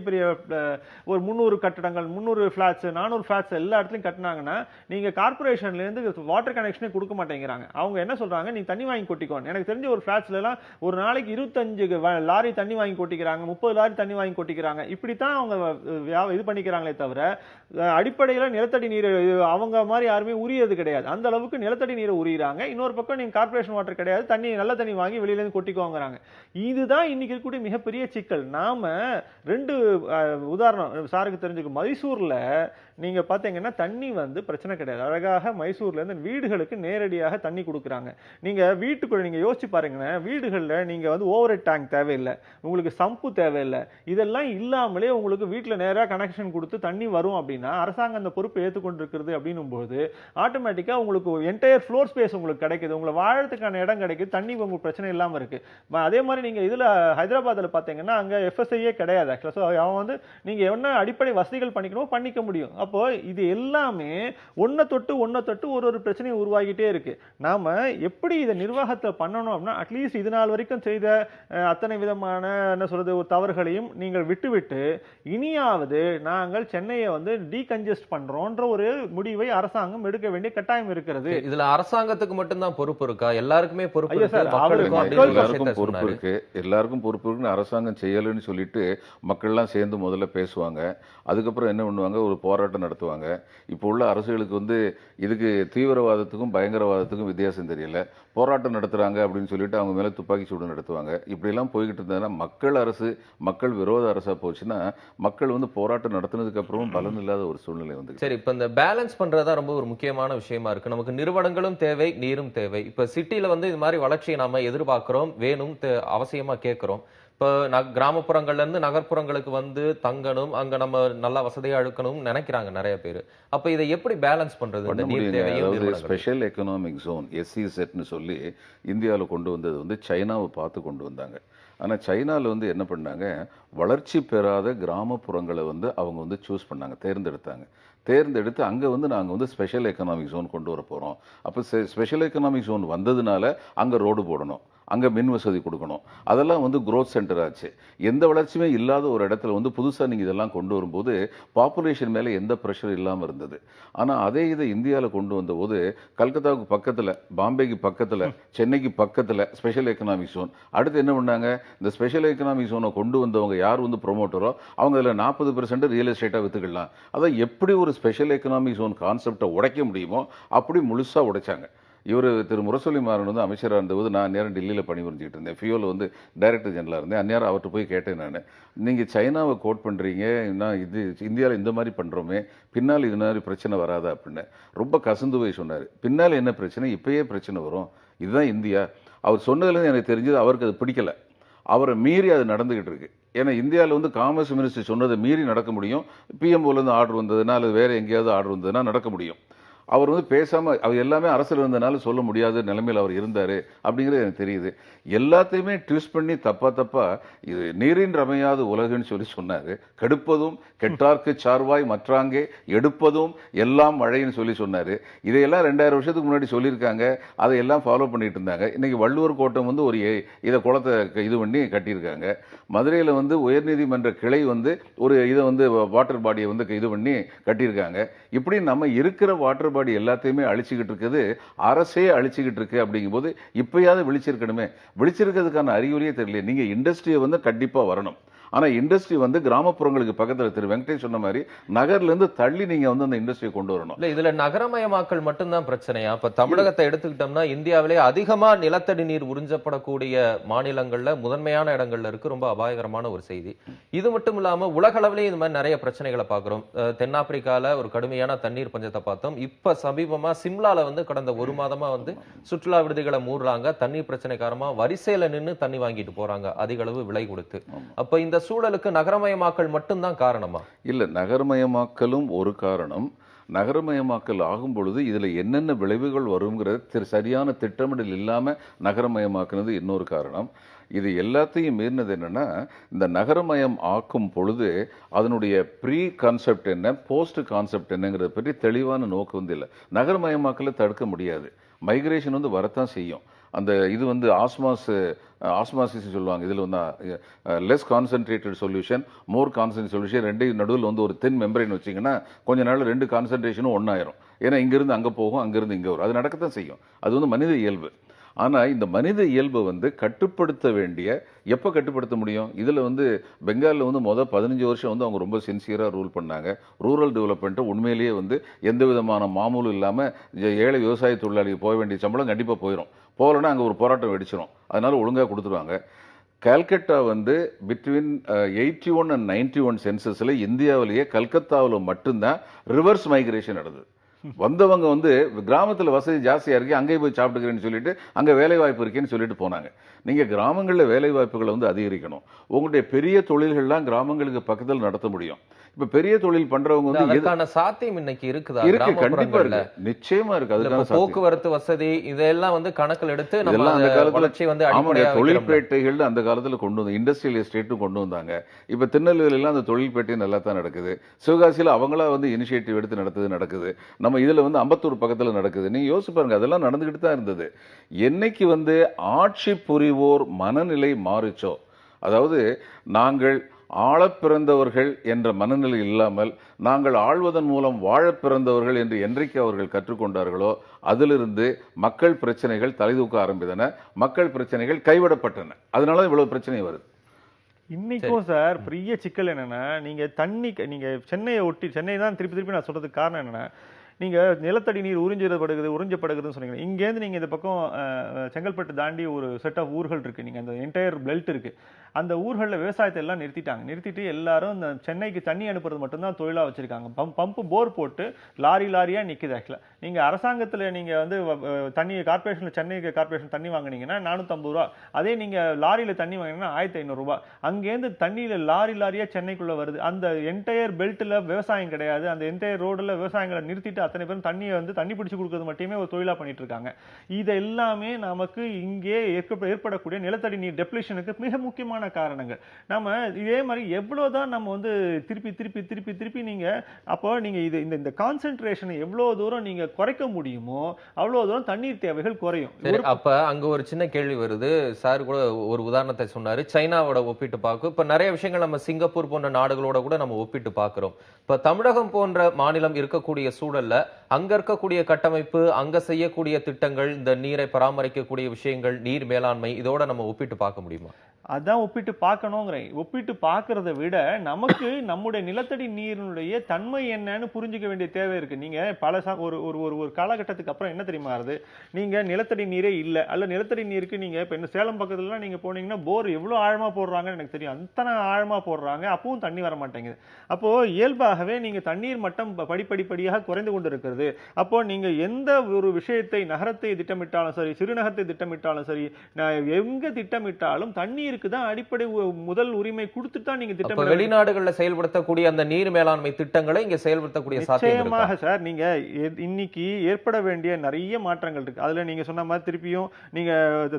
ஒரு 300 கட்டடங்கள், 300 ஃபிளாட்ஸ், 400 ஃபிளாட்ஸ் எல்லா இடத்துலயும் கட்டினாங்கன்னா நீங்க கார்பரேஷன்ல இருந்து வாட்டர் கனெக்ஷனே கொடுக்க மாட்டேங்கிறாங்க. அவங்க என்ன சொல்றாங்க, நீ தண்ணி வாங்கி கொட்டிக்கோங்க. எனக்கு தெரிஞ்ச ஒரு ஃபிளாட்ஸ்ல எல்லாம் ஒரு நாளைக்கு 25 லாரி தண்ணி வாங்கி கொட்டிக்கிறாங்க, 30 லாரி தண்ணி வாங்கி கொட்டிக்கிறாங்க. இப்படித்தான் அவங்க இது பண்ணிக்கிறாங்களே தவிர அடிப்படையில நிலத்தடி நீர் அவங்க மாதிரி யாருமே உரியது கிடையாது. அந்த அளவுக்கு நிலத்தடி நீரை உரியிறாங்க. இன்னொரு பக்கம் நீங்க கார்பரேஷன் வாட்டர் கிடையாது, நல்ல தண்ணி வாங்கி வெளியில இருந்து கொட்டிக்கோங்கறாங்க. இதுதான் இன்னைக்கு இருக்கக்கூடிய மிகப்பெரிய சிக்கல். நாம 2 உதாரணம் சாருக்கு தெரிஞ்சுக்கும். மைசூர்ல நீங்க பாத்தீங்கன்னா தண்ணி வந்து பிரச்சனை கிடையாது. அழகாக மைசூர்ல இருந்து வீடுகளுக்கு நேரடியாக தண்ணி கொடுக்குறாங்க. நீங்க வீட்டுக்குள்ள நீங்க யோசிச்சு பாருங்க, வீடுகள்ல நீங்க வந்து ஓவர் ஹெட் டேங்க் தேவையில்லை, உங்களுக்கு சம்பு தேவையில்லை. இதெல்லாம் இல்லாமலே உங்களுக்கு வீட்டுல நேரா கனெக்ஷன் கொடுத்து தண்ணி வரும் அப்படின்னா அரசாங்கம் அந்த பொறுப்பை ஏற்றுக்கொண்டு இருக்கிறது அப்படின்னும் போது ஆட்டோமேட்டிக்கா உங்களுக்கு என்டையர் ஃப்ளோர் ஸ்பேஸ் உங்களுக்கு கிடைக்குது, உங்களை வாழறதுக்கான இடம் கிடைக்குது, தண்ணி உங்களுக்கு பிரச்சனை இல்லாம இருக்கு. அதே மாதிரி நீங்க இதுல ஹைதராபாத்ல பாத்தீங்கன்னா அங்க எஃப்எஸ்ஐயே கிடையாது ஆக்சுவலா. சோ அவன் வந்து நீங்க என்ன அடிப்படை வசதிகள் பண்ணிக்கணுமோ பண்ணிக்க முடியும். அப்போ இது எல்லாமே ஒன்ன தொட்டு ஒரு பிரச்சனையை உருவாகிட்டே இருக்கு. நாம எப்படி இதை நிர்வாகத்தை பண்ணணும் அப்படின்னா அட்லீஸ்ட் இது நாள் வரைக்கும் செய்த அத்தனை விதமான என்ன சொல்றது ஒரு தவறுகளையும் நீங்கள் விட்டுவிட்டு இனியாவது நாங்கள் சென்னையை வந்து டீகன்ஜெஸ்ட் பண்றோம்ன்ற ஒரு முடிவை அரசாங்கம் எடுக்க வேண்டிய கட்டாயம் இருக்கிறது. இதுல அரசாங்கத்துக்கு மட்டும்தான் பொறுப்பு இருக்கா? எல்லாருக்குமே பொறுப்பு ஐயா இருக்கு, சார், மக்களுக்கும் அவரு- அப்படின்னு ஒரு எல்லாருக்கும் விஷயத்தை பொறுப்பு சொன்னாரு. இருக்கு, எல்லாருக்கும் பொறுப்பு இருக்குன்னு அரசாங்கம் செய்யலைன்னு சொல்லிட்டு மக்கள்லாம் சேர்ந்து முதல்ல பேசுவாங்க. அதுக்கப்புறம் என்ன பண்ணுவாங்க, ஒரு போராட்டம் நடத்துவாங்க. இப்போ உள்ள அரசுகளுக்கு வந்து இதுக்கு தீவிரவாதத்துக்கும் பயங்கரவாதத்துக்கும் வித்தியாசம் தெரியல. போராட்டம் நடத்துறாங்க அப்படின்னு சொல்லிட்டு அவங்க மேல துப்பாக்கி சூடு நடத்துவாங்க. இப்படியெல்லாம் போய்கிட்டு இருந்ததுன்னா மக்கள் அரசு மக்கள் விரோத அரசா போச்சுன்னா மக்கள் வந்து போராட்டம் நடத்தினதுக்கு அப்புறமும் பலன் இல்லாத ஒரு சூழ்நிலை வந்து. சரி, இப்ப இந்த பேலன்ஸ் பண்றதா ரொம்ப ஒரு முக்கியமான விஷயமா இருக்கு. நமக்கு நிறுவனங்களும் தேவை, நீரும் தேவை. இப்ப சிட்டில வந்து இது மாதிரி வளர்ச்சியை நாம எதிர்பார்க்கிறோம், வேணும், அவசியமா கேட்கிறோம். இப்ப கிராமப்புறங்கள்ல இருந்து நகர்ப்புறங்களுக்கு வந்து தங்கணும், அங்க நம்ம நல்லா வசதியா இருக்கணும் நினைக்கிறாங்க நிறைய பேர். அப்ப இதை எப்படி பேலன்ஸ் பண்றது? இந்த நீர் தேவையும் அதாவது நிறுவனங்களும். ஸ்பெஷல் எக்கனாமிக் ஜோன் SEZன்னு சொல்லி இந்தியாவில் கொண்டு வந்தது வந்து சைனாவை பார்த்து கொண்டு வந்தாங்க. ஆனா சைனால வந்து என்ன பண்ணாங்க, வளர்ச்சி பெறாத கிராமப்புறங்களை வந்து அவங்க வந்து சூஸ் பண்ணாங்க, தேர்ந்தெடுத்து அங்க வந்து நாங்க வந்து ஸ்பெஷல் எக்கனாமிக் ஜோன் கொண்டு வர போறோம். அப்ப ஸ்பெஷல் எக்கனாமிக் ஜோன் வந்ததுனால அங்க ரோடு போடணும், அங்க மின் வசதி கொடுக்கணும், அதெல்லாம் வந்து growth சென்டர் ஆச்சு. எந்த வளர்ச்சியுமே இல்லாத ஒரு இடத்துல வந்து புதுசா நீங்க இதெல்லாம் கொண்டு வரும்போது பாப்புலேஷன் மேல எந்த பிரஷர் இல்லாம இருந்தது. ஆனா அதே இதை இந்தியால கொண்டு வந்தபோது கல்கத்தாவுக்கு பக்கத்துல, பாம்பேக்கு பக்கத்துல, சென்னைக்கு பக்கத்துல ஸ்பெஷல் எக்கனாமிக் ஜோன். அடுத்து என்ன பண்ணாங்க, இந்த ஸ்பெஷல் எக்கனாமிக் ஜோனை கொண்டு வந்தவங்க யார் வந்து ப்ரொமோட்டரோ அவங்க அதுல 40% ரியல் எஸ்டேட்டா வித்துக்கலாம். அதான் எப்படி ஒரு ஸ்பெஷல் எக்கனாமிக் ஜோன் கான்செப்டை உடைக்க முடியுமோ அப்படி முழுசா உடைச்சாங்க. இவர் திரு முரசொலி மாறன் வந்து அமைச்சராக இருந்தபோது நான் நேரம் டெல்லியில் பணிபுரிஞ்சுக்கிட்டு இருந்தேன். ஃபியோவில் வந்து டைரக்டர் ஜெனரலாக இருந்தேன். அந்நேரம் அவர்கிட்ட போய் கேட்டேன், நான் நீங்கள் சைனாவை கோட் பண்ணுறீங்க, நான் இது இந்தியாவில் இந்த மாதிரி பண்ணுறோமே, பின்னால் இது மாதிரி பிரச்சனை வராதா அப்படின்னு ரொம்ப கசந்து போய் சொன்னார். பின்னால் என்ன பிரச்சனை, இப்பயே பிரச்சனை வரும், இதுதான் இந்தியா. அவர் சொன்னதுலேருந்து எனக்கு தெரிஞ்சது அவருக்கு அது பிடிக்கல, அவரை மீறி அது நடந்துகிட்டு இருக்கு. ஏன்னா இந்தியாவில் வந்து காமர்ஸ் மினிஸ்டர் சொன்னதை மீறி நடக்க முடியும், பிஎம்ஓலேருந்து ஆர்டர் வந்ததுன்னா அல்லது வேறு எங்கேயாவது ஆர்டர் வந்ததுன்னா நடக்க முடியும். அவர் வந்து பேசாம அவர் எல்லாமே அரசியல் இருந்தனால சொல்ல முடியாத நிலைமையில் அவர் இருந்தாரு அப்படிங்கிறது எனக்கு தெரியுது. எல்லாத்தையுமே ட்விஸ்ட் பண்ணி தப்பா இது நீரின் ரமையாத உலகுன்னு சொல்லி சொன்னாரு. கெடுப்பதும் கெட்டார்க்கு சார்வாய் மற்றாங்கே எடுப்பதும் எல்லாம் மழைன்னு சொல்லி சொன்னாரு. இதையெல்லாம் 2000 வருஷத்துக்கு முன்னாடி சொல்லியிருக்காங்க, அதையெல்லாம் ஃபாலோ பண்ணிட்டு இருந்தாங்க. இன்னைக்கு வள்ளுவர் கோட்டம் வந்து ஒரு இதை குளத்தை இது பண்ணி கட்டியிருக்காங்க. மதுரையில் வந்து உயர்நீதிமன்ற கிளை வந்து ஒரு இதை வந்து வாட்டர் பாடியை வந்து இது பண்ணி கட்டியிருக்காங்க. இப்படி நம்ம இருக்கிற வாட்டர் பாடி எல்லாத்தையுமே அழிச்சுக்கிட்டு இருக்குது, அரசே அழிச்சுக்கிட்டு இருக்கு. அப்படிங்கும்போது இப்பயாவது விழிச்சிருக்கணுமே, விழிச்சிருக்கிறதுக்கான அறிகுறியே தெரியல. நீங்க இண்டஸ்ட்ரியை வந்து கண்டிப்பா வரணும், ஆனா இண்டஸ்ட்ரி வந்து கிராமப்புறங்களுக்கு பக்கத்துல திரு வெங்கடேஷ் சொன்ன மாதிரி நகர்ல இருந்து தள்ளி நீங்க வந்து அந்த இண்டஸ்ட்ரியை கொண்டு வரணும். இல்ல இதுல நகரமயமாக்கல் மட்டும்தான் பிரச்சனையா? இப்ப தமிழகத்தை எடுத்துக்கிட்டோம்னா இந்தியாவிலே அதிகமா நிலத்தடி நீர் உறிஞ்சப்படக்கூடிய மாநிலங்கள்ல முதன்மையான இடங்கள்ல இருக்கு. ரொம்ப அபாயகரமான ஒரு செய்தி. இது மட்டும் இல்லாம உலக அளவிலேயே இது மாதிரி நிறைய பிரச்சனைகளை பார்க்கிறோம். தென்னாப்பிரிக்கால ஒரு கடுமையான தண்ணீர் பஞ்சத்தை பார்த்தோம். இப்ப சமீபமா சிம்லால வந்து கடந்த ஒரு மாதமா வந்து சுற்றுலா விடுதிகளை மூடுறாங்க. தண்ணீர் பிரச்சனை காரணமா வரிசையில நின்னு தண்ணி வாங்கிட்டு போறாங்க அதிக அளவு விலை கொடுத்து. அப்ப இந்த சூழலுக்கு நகரமயமாக்கல் மட்டும்தான் காரணமா? இல்ல, நகரமயமாக்கலும் ஒரு காரணம். நகரமயமாக்கல் ஆகும் பொழுது இதுல என்னென்ன விளைவுகள் வருங்கிறது சரியான திட்டமிடல் இல்லாம நகரமயமாக்குனது இன்னொரு காரணம். இது எல்லாத்தையும் மீறினது என்னன்னா, இந்த நகரமயம் ஆக்கும் பொழுது அதனுடைய ப்ரீ கான்செப்ட் என்ன, போஸ்ட் கான்செப்ட் என்னங்கிறத பற்றி தெளிவான நோக்கு வந்து இல்லை. நகரமயமாக்கலை தடுக்க முடியாது. மைக்ரேஷன் வந்து வரத்தான் செய்யும். அந்த இது வந்து ஆஸ்மாசிஸ் சொல்லுவாங்க. இதில் வந்து லெஸ் கான்சென்ட்ரேட்டட் சொல்யூஷன், மோர் கான்சென்ட்ரேட் சொல்யூஷன், ரெண்டையும் நடுவில் வந்து ஒரு தின் மெம்பரைன் வச்சிங்கன்னா கொஞ்ச நாள் ரெண்டு கான்சென்ட்ரேஷனும் ஒன்றாயிரும். ஏன்னா இங்கிருந்து அங்கே போகும், அங்கிருந்து இங்கே வரும். அது நடக்கத்தான் செய்யும். அது வந்து மனித இயல்பு. ஆனால் இந்த மனித இயல்பை வந்து கட்டுப்படுத்த வேண்டிய, எப்போ கட்டுப்படுத்த முடியும்? இதில் வந்து பெங்காலில் வந்து 15 வருஷம் வந்து அவங்க ரொம்ப சின்சியராக ரூல் பண்ணாங்க. ரூரல் டெவலப்மெண்ட்டை உண்மையிலேயே வந்து எந்த விதமான மாமூலும் இல்லாமல் ஏழை விவசாய தொழிலாளிக்கு போக வேண்டிய சம்பளம் கண்டிப்பாக போயிடும். போகலன்னா அங்கே ஒரு போராட்டம் வெடிச்சிடும். அதனால ஒழுங்காக கொடுத்துருவாங்க. கல்கட்டா வந்து பிட்வீன் 81 and 91 சென்சஸில் இந்தியாவிலேயே கல்கத்தாவில் மட்டும்தான் ரிவர்ஸ் மைக்ரேஷன் நடந்தது. வந்தவங்க வந்து கிராமத்தில் வசதி ஜாஸ்தியா இருக்கு, அங்கே போய் சாப்பிட்டுக்கிறேன்னு சொல்லிட்டு அங்கே வேலை வாய்ப்பு இருக்கேன்னு சொல்லிட்டு போனாங்க. நீங்க கிராமங்களில் வேலை வாய்ப்புகளை வந்து அதிகரிக்கணும். உங்களுடைய பெரிய தொழில்கள்லாம் கிராமங்களுக்கு பக்கத்தில் நடத்த முடியும். இப்ப பெரிய தொழில் பண்றவங்க வந்து அதற்கான சாத்தியம் இன்னைக்கு இருக்குதா? இருக்கு, கண்டிப்பா இருக்கு, நிச்சயமா இருக்கு. அதுக்கான போக்குவரத்து வசதி இதெல்லாம் வந்து கணக்கில் எடுத்து நம்ம அந்த காலத்துல வளர்ச்சி வந்து அடிப்படையாக தொழில்பேட்டைகள் அந்த காலத்துல கொண்டு வந்து இண்டஸ்ட்ரியல் எஸ்டேட்டும் கொண்டு வந்தாங்க. இப்ப திருநெல்வேலியில அந்த தொழில்பேட்டை நல்லா தான் நடக்குது. சிவகாசியில அவங்களா வந்து இனிஷியேட்டிவ் எடுத்து நடக்குது. நம்ம இதுல வந்து அம்பத்தூர் பக்கத்துல நடக்குது. நீங்க யோசிச்சு பாருங்க, அதெல்லாம் நடந்துகிட்டு தான் இருந்தது. என்னைக்கு வந்து ஆட்சி புரிவோர் மனநிலை மாறுச்சோ, அதாவது நாங்கள் ஆளப் பிறந்தவர்கள் என்ற மனநிலை இல்லாமல் நாங்கள் ஆள்வதன் மூலம் வாழப் பிறந்தவர்கள் என்று என்றைக்கு அவர்கள் கற்றுக்கொண்டார்களோ அதிலிருந்து மக்கள் பிரச்சனைகள் தலைதூக்க ஆரம்பித்தன. மக்கள் பிரச்சனைகள் கைவிடப்பட்டன. அதனால இவ்வளவு பிரச்சனை வருது. இன்னைக்கும் சார் பெரிய சிக்கல் என்னன்னா, நீங்க சென்னையை ஒட்டி, சென்னை தான் திருப்பி நான் சொல்றதுக்கு காரணம் என்னன்னா, நீங்க நிலத்தடி நீர் உறிஞ்சப்படுகிறதுன்னு சொன்னீங்க. இங்கேருந்து நீங்க இந்த பக்கம் செங்கல்பட்டு தாண்டி ஒரு செட் ஆஃப் ஊர்கள் இருக்கு. நீங்க அந்த என்டையர் பெல்ட் இருக்கு. அந்த ஊர்களில் விவசாயத்தை எல்லாம் நிறுத்திட்டு எல்லாரும் இந்த சென்னைக்கு தண்ணி அனுப்புறது மட்டும்தான் தொழிலா வச்சிருக்காங்க. பம்பு போர் போட்டு லாரியா நிக்குது. ஆக்சுவலா நீங்க அரசாங்கத்துல நீங்க வந்து தண்ணி கார்பரேஷன்ல, சென்னை கார்பரேஷன் தண்ணி வாங்கினீங்கன்னா 450 ரூபா. அதே நீங்க லாரியில தண்ணி வாங்கினீங்கன்னா 1500 ரூபாய். அங்கேருந்து தண்ணியில லாரியா சென்னைக்குள்ள வருது. அந்த என்டையர் பெல்ட்ல விவசாயம் கிடையாது. அந்த என்டையர் ரோடுல விவசாயங்களை நிறுத்திட்டு அத்தனை பேரும் தண்ணியை வந்து தண்ணி பிடிச்சு கொடுக்கறது மட்டுமே ஒரு தொழிலா பண்ணிட்டு இருக்காங்க. இது எல்லாமே நமக்கு இங்கே ஏற்படக்கூடிய நிலத்தடி நீர் டெப்ளிஷனுக்கு மிக முக்கியமான காரணங்கள். நம்ம இதே மாதிரி எவ்வளவுதான் நம்ம வந்து திருப்பி நீங்க அப்போ நீங்க இந்த கான்சென்ட்ரேஷனை எவ்வளவு தூரம் நீங்க குறைக்க முடியுமோ அவ்வளவு தூரம் தண்ணீர் தேவைகள் குறையும். அப்ப அங்க ஒரு சின்ன கேள்வி வருது. சார் கூட ஒரு உதாரணத்தை சொன்னாரு, சைனாவோட ஒப்பிட்டு பார்க்கும். இப்ப நிறைய விஷயங்கள் நம்ம சிங்கப்பூர் போன்ற நாடுகளோட கூட நம்ம ஒப்பிட்டு பார்க்கிறோம். இப்ப தமிழகம் போன்ற மாநிலம் இருக்கக்கூடிய சூழல்ல அங்க இருக்கக்கூடிய கட்டமைப்பு, அங்க செய்யக்கூடிய திட்டங்கள், இந்த நீரை பராமரிக்கக்கூடிய விஷயங்கள், நீர் மேலாண்மை, இதோட நம்ம ஒப்பிட்டு பார்க்க முடியுமா? அதான் ஒப்பிட்டு பார்க்கணுங்கிறேன். ஒப்பிட்டு பார்க்கறத விட நமக்கு நம்முடைய நிலத்தடி நீரினுடைய தன்மை என்னன்னு புரிஞ்சுக்க வேண்டிய தேவை இருக்கு. நீங்க ஒரு காலகட்டத்துக்கு அப்புறம் என்ன தெரியுமா ஆகுது, நீங்க நிலத்தடி நீரே இல்லை, அல்ல நிலத்தடி நீருக்கு நீங்க இப்ப என்ன சேலம் பக்கத்துலலாம் நீங்க போனீங்கன்னா போர் எவ்வளவு ஆழமா போடுறாங்கன்னு எனக்கு தெரியும். அத்தனை ஆழமா போடுறாங்க, அப்பவும் தண்ணி வர மாட்டேங்குது. அப்போ இயல்பாகவே நீங்க தண்ணீர் மட்டம் படிப்படியாக குறைந்து கொண்டு இருக்கிறது. அப்போ நீங்க எந்த ஒரு விஷயத்தை, நகரத்தை திட்டமிட்டாலும் சரி, சிறுநகரத்தை திட்டமிட்டாலும் சரி, எங்க திட்டமிட்டாலும் தண்ணீருக்கு தான் அடிப்படை முதல் உரிமை கொடுத்துட்டு தான் நீங்க திட்டம். வெளிநாடுகளில் செயல்படுத்தக்கூடிய அந்த நீர் மேலாண்மை திட்டங்களை இங்க செயல்படுத்தக்கூடிய நிச்சயமாக சார், நீங்க இன்னைக்கு ஏற்பட வேண்டிய நிறைய மாற்றங்கள் இருக்கு. அதுல நீங்க சொன்ன மாதிரி திருப்பியும் நீங்க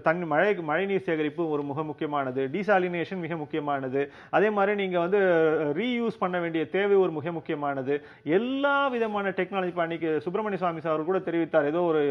தண்ணி மழை நீர் சேகரிப்பு ஒரு மிக முக்கியமானது, டீசாலினேஷன் மிக முக்கியமானது, அதே மாதிரி நீங்க வந்து ரீயூஸ் பண்ண வேண்டிய தேவை ஒரு மிக முக்கியமானது. எல்லா விதமான டெக்னாலஜி, அன்னைக்கு சுப்பிரமணிய சுவாமி சார் கூட தெரிவித்தார், ஏதோ ஒரு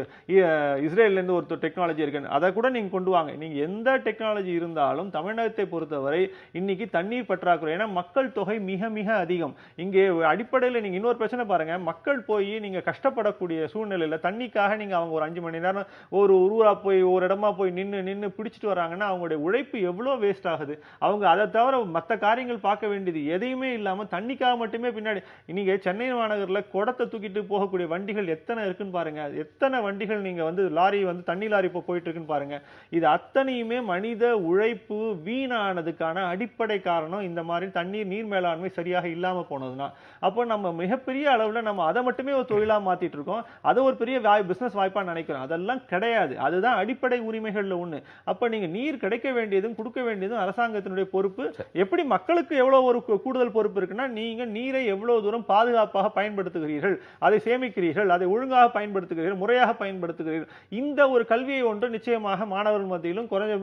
இஸ்ரேல்ல இருந்து ஒரு டெக்னாலஜி இருக்கு, அதை கூட நீங்க கொண்டு வாங்க. நீங்க எந்த டெக்னாலஜி இருந்தாலும் இருந்தாலும் தமிழகத்தை பொறுத்தவரை இன்னைக்கு தண்ணீர் பற்றாக்குறை. ஏன்னா மக்கள் தொகை மிக மிக அதிகம். இங்கே அடிப்படையில் நீங்க இன்னொரு பிரச்சனை பாருங்க, மக்கள் போய் நீங்க கஷ்டப்படக்கூடிய சூழ்நிலையில தண்ணிக்காக நீங்க அவங்க ஒரு 5 மணி நேரம் ஒரு ஊரா போய் ஒரு இடமா போய் நின்னு பிடிச்சிட்டு வராங்கன்னா அவங்களுடைய உழைப்பு எவ்வளவு வேஸ்ட் ஆகுது. அவங்க அதை தவிர மற்ற காரியங்கள் பார்க்க வேண்டியது எதையுமே இல்லாம தண்ணிக்காக மட்டுமே பின்னாடி. நீங்க சென்னை மாநகர்ல குடத்தை தூக்கிட்டு போகக்கூடிய வண்டிகள் எத்தனை இருக்குன்னு பாருங்க. எத்தனை வண்டிகள் நீங்க வந்து லாரி வந்து தண்ணி லாரி இப்போ போயிட்டு இருக்குன்னு பாருங்க. இது அத்தனையுமே மனித உழைப்பு வீணானதுக்கான அடிப்படை காரணம் இந்த மாதிரி தண்ணீர் நீர் மேலாண்மை சரியாக இல்லாம போனதுன்னா. அப்போ நம்ம மிகப்பெரிய அளவுல நம்ம அதை மட்டுமே ஒரு தொழிலா மாத்திட்டு இருக்கோம். அதை ஒரு பெரிய பிசினஸ் வாய்ப்பா நினைக்கிறோம். அதெல்லாம் கிடையாது. அதுதான் அடிப்படை உரிமைகள்ல ஒண்ணு. அப்ப நீங்க நீர் கிடைக்க வேண்டியதும் கொடுக்க வேண்டியதும் அரசாங்கத்தினுடைய பொறுப்பு. எப்படி மக்களுக்கு எவ்வளவு ஒரு கூடுதல் பொறுப்பு இருக்குன்னா, நீங்க நீரை எவ்வளவு தூரம் பாதுகாப்பாக பயன்படுத்துகிறீர்கள், அதை சேமிக்கிறீர்கள், அதை ஒழுங்காக பயன்படுத்துகிறீர்கள், முறையாக பயன்படுத்துகிறீர்கள். இந்த ஒரு கல்வியை ஒன்று நிச்சயமாக மாணவர்கள் மத்தியிலும் குறைஞ்ச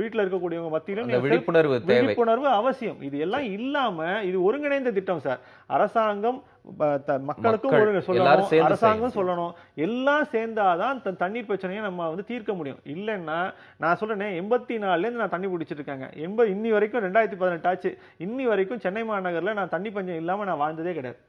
வீட்டில் இருக்கக்கூடியவங்க மத்தியிலும் விழிப்புணர்வு அவசியம். இது எல்லாம் இல்லாம இது ஒருங்கிணைந்த திட்டம் சார். அரசாங்கம் மக்களுக்கும் சொல்லணும், அரசாங்கம் சொல்லணும், எல்லாம் சேர்ந்தாதான் தண்ணீர் பிரச்சனையை நம்ம வந்து தீர்க்க முடியும். இல்லைன்னா நான் சொல்றேன், 84ல இருந்து நான் தண்ணி பிடிச்சிட்டு இருக்காங்க. இன்னி வரைக்கும் 2018 ஆச்சு. இன்னி வரைக்கும் சென்னை மாநகர்ல நான் தண்ணி பஞ்சம் இல்லாம நான் வாழ்ந்ததே கிடையாது.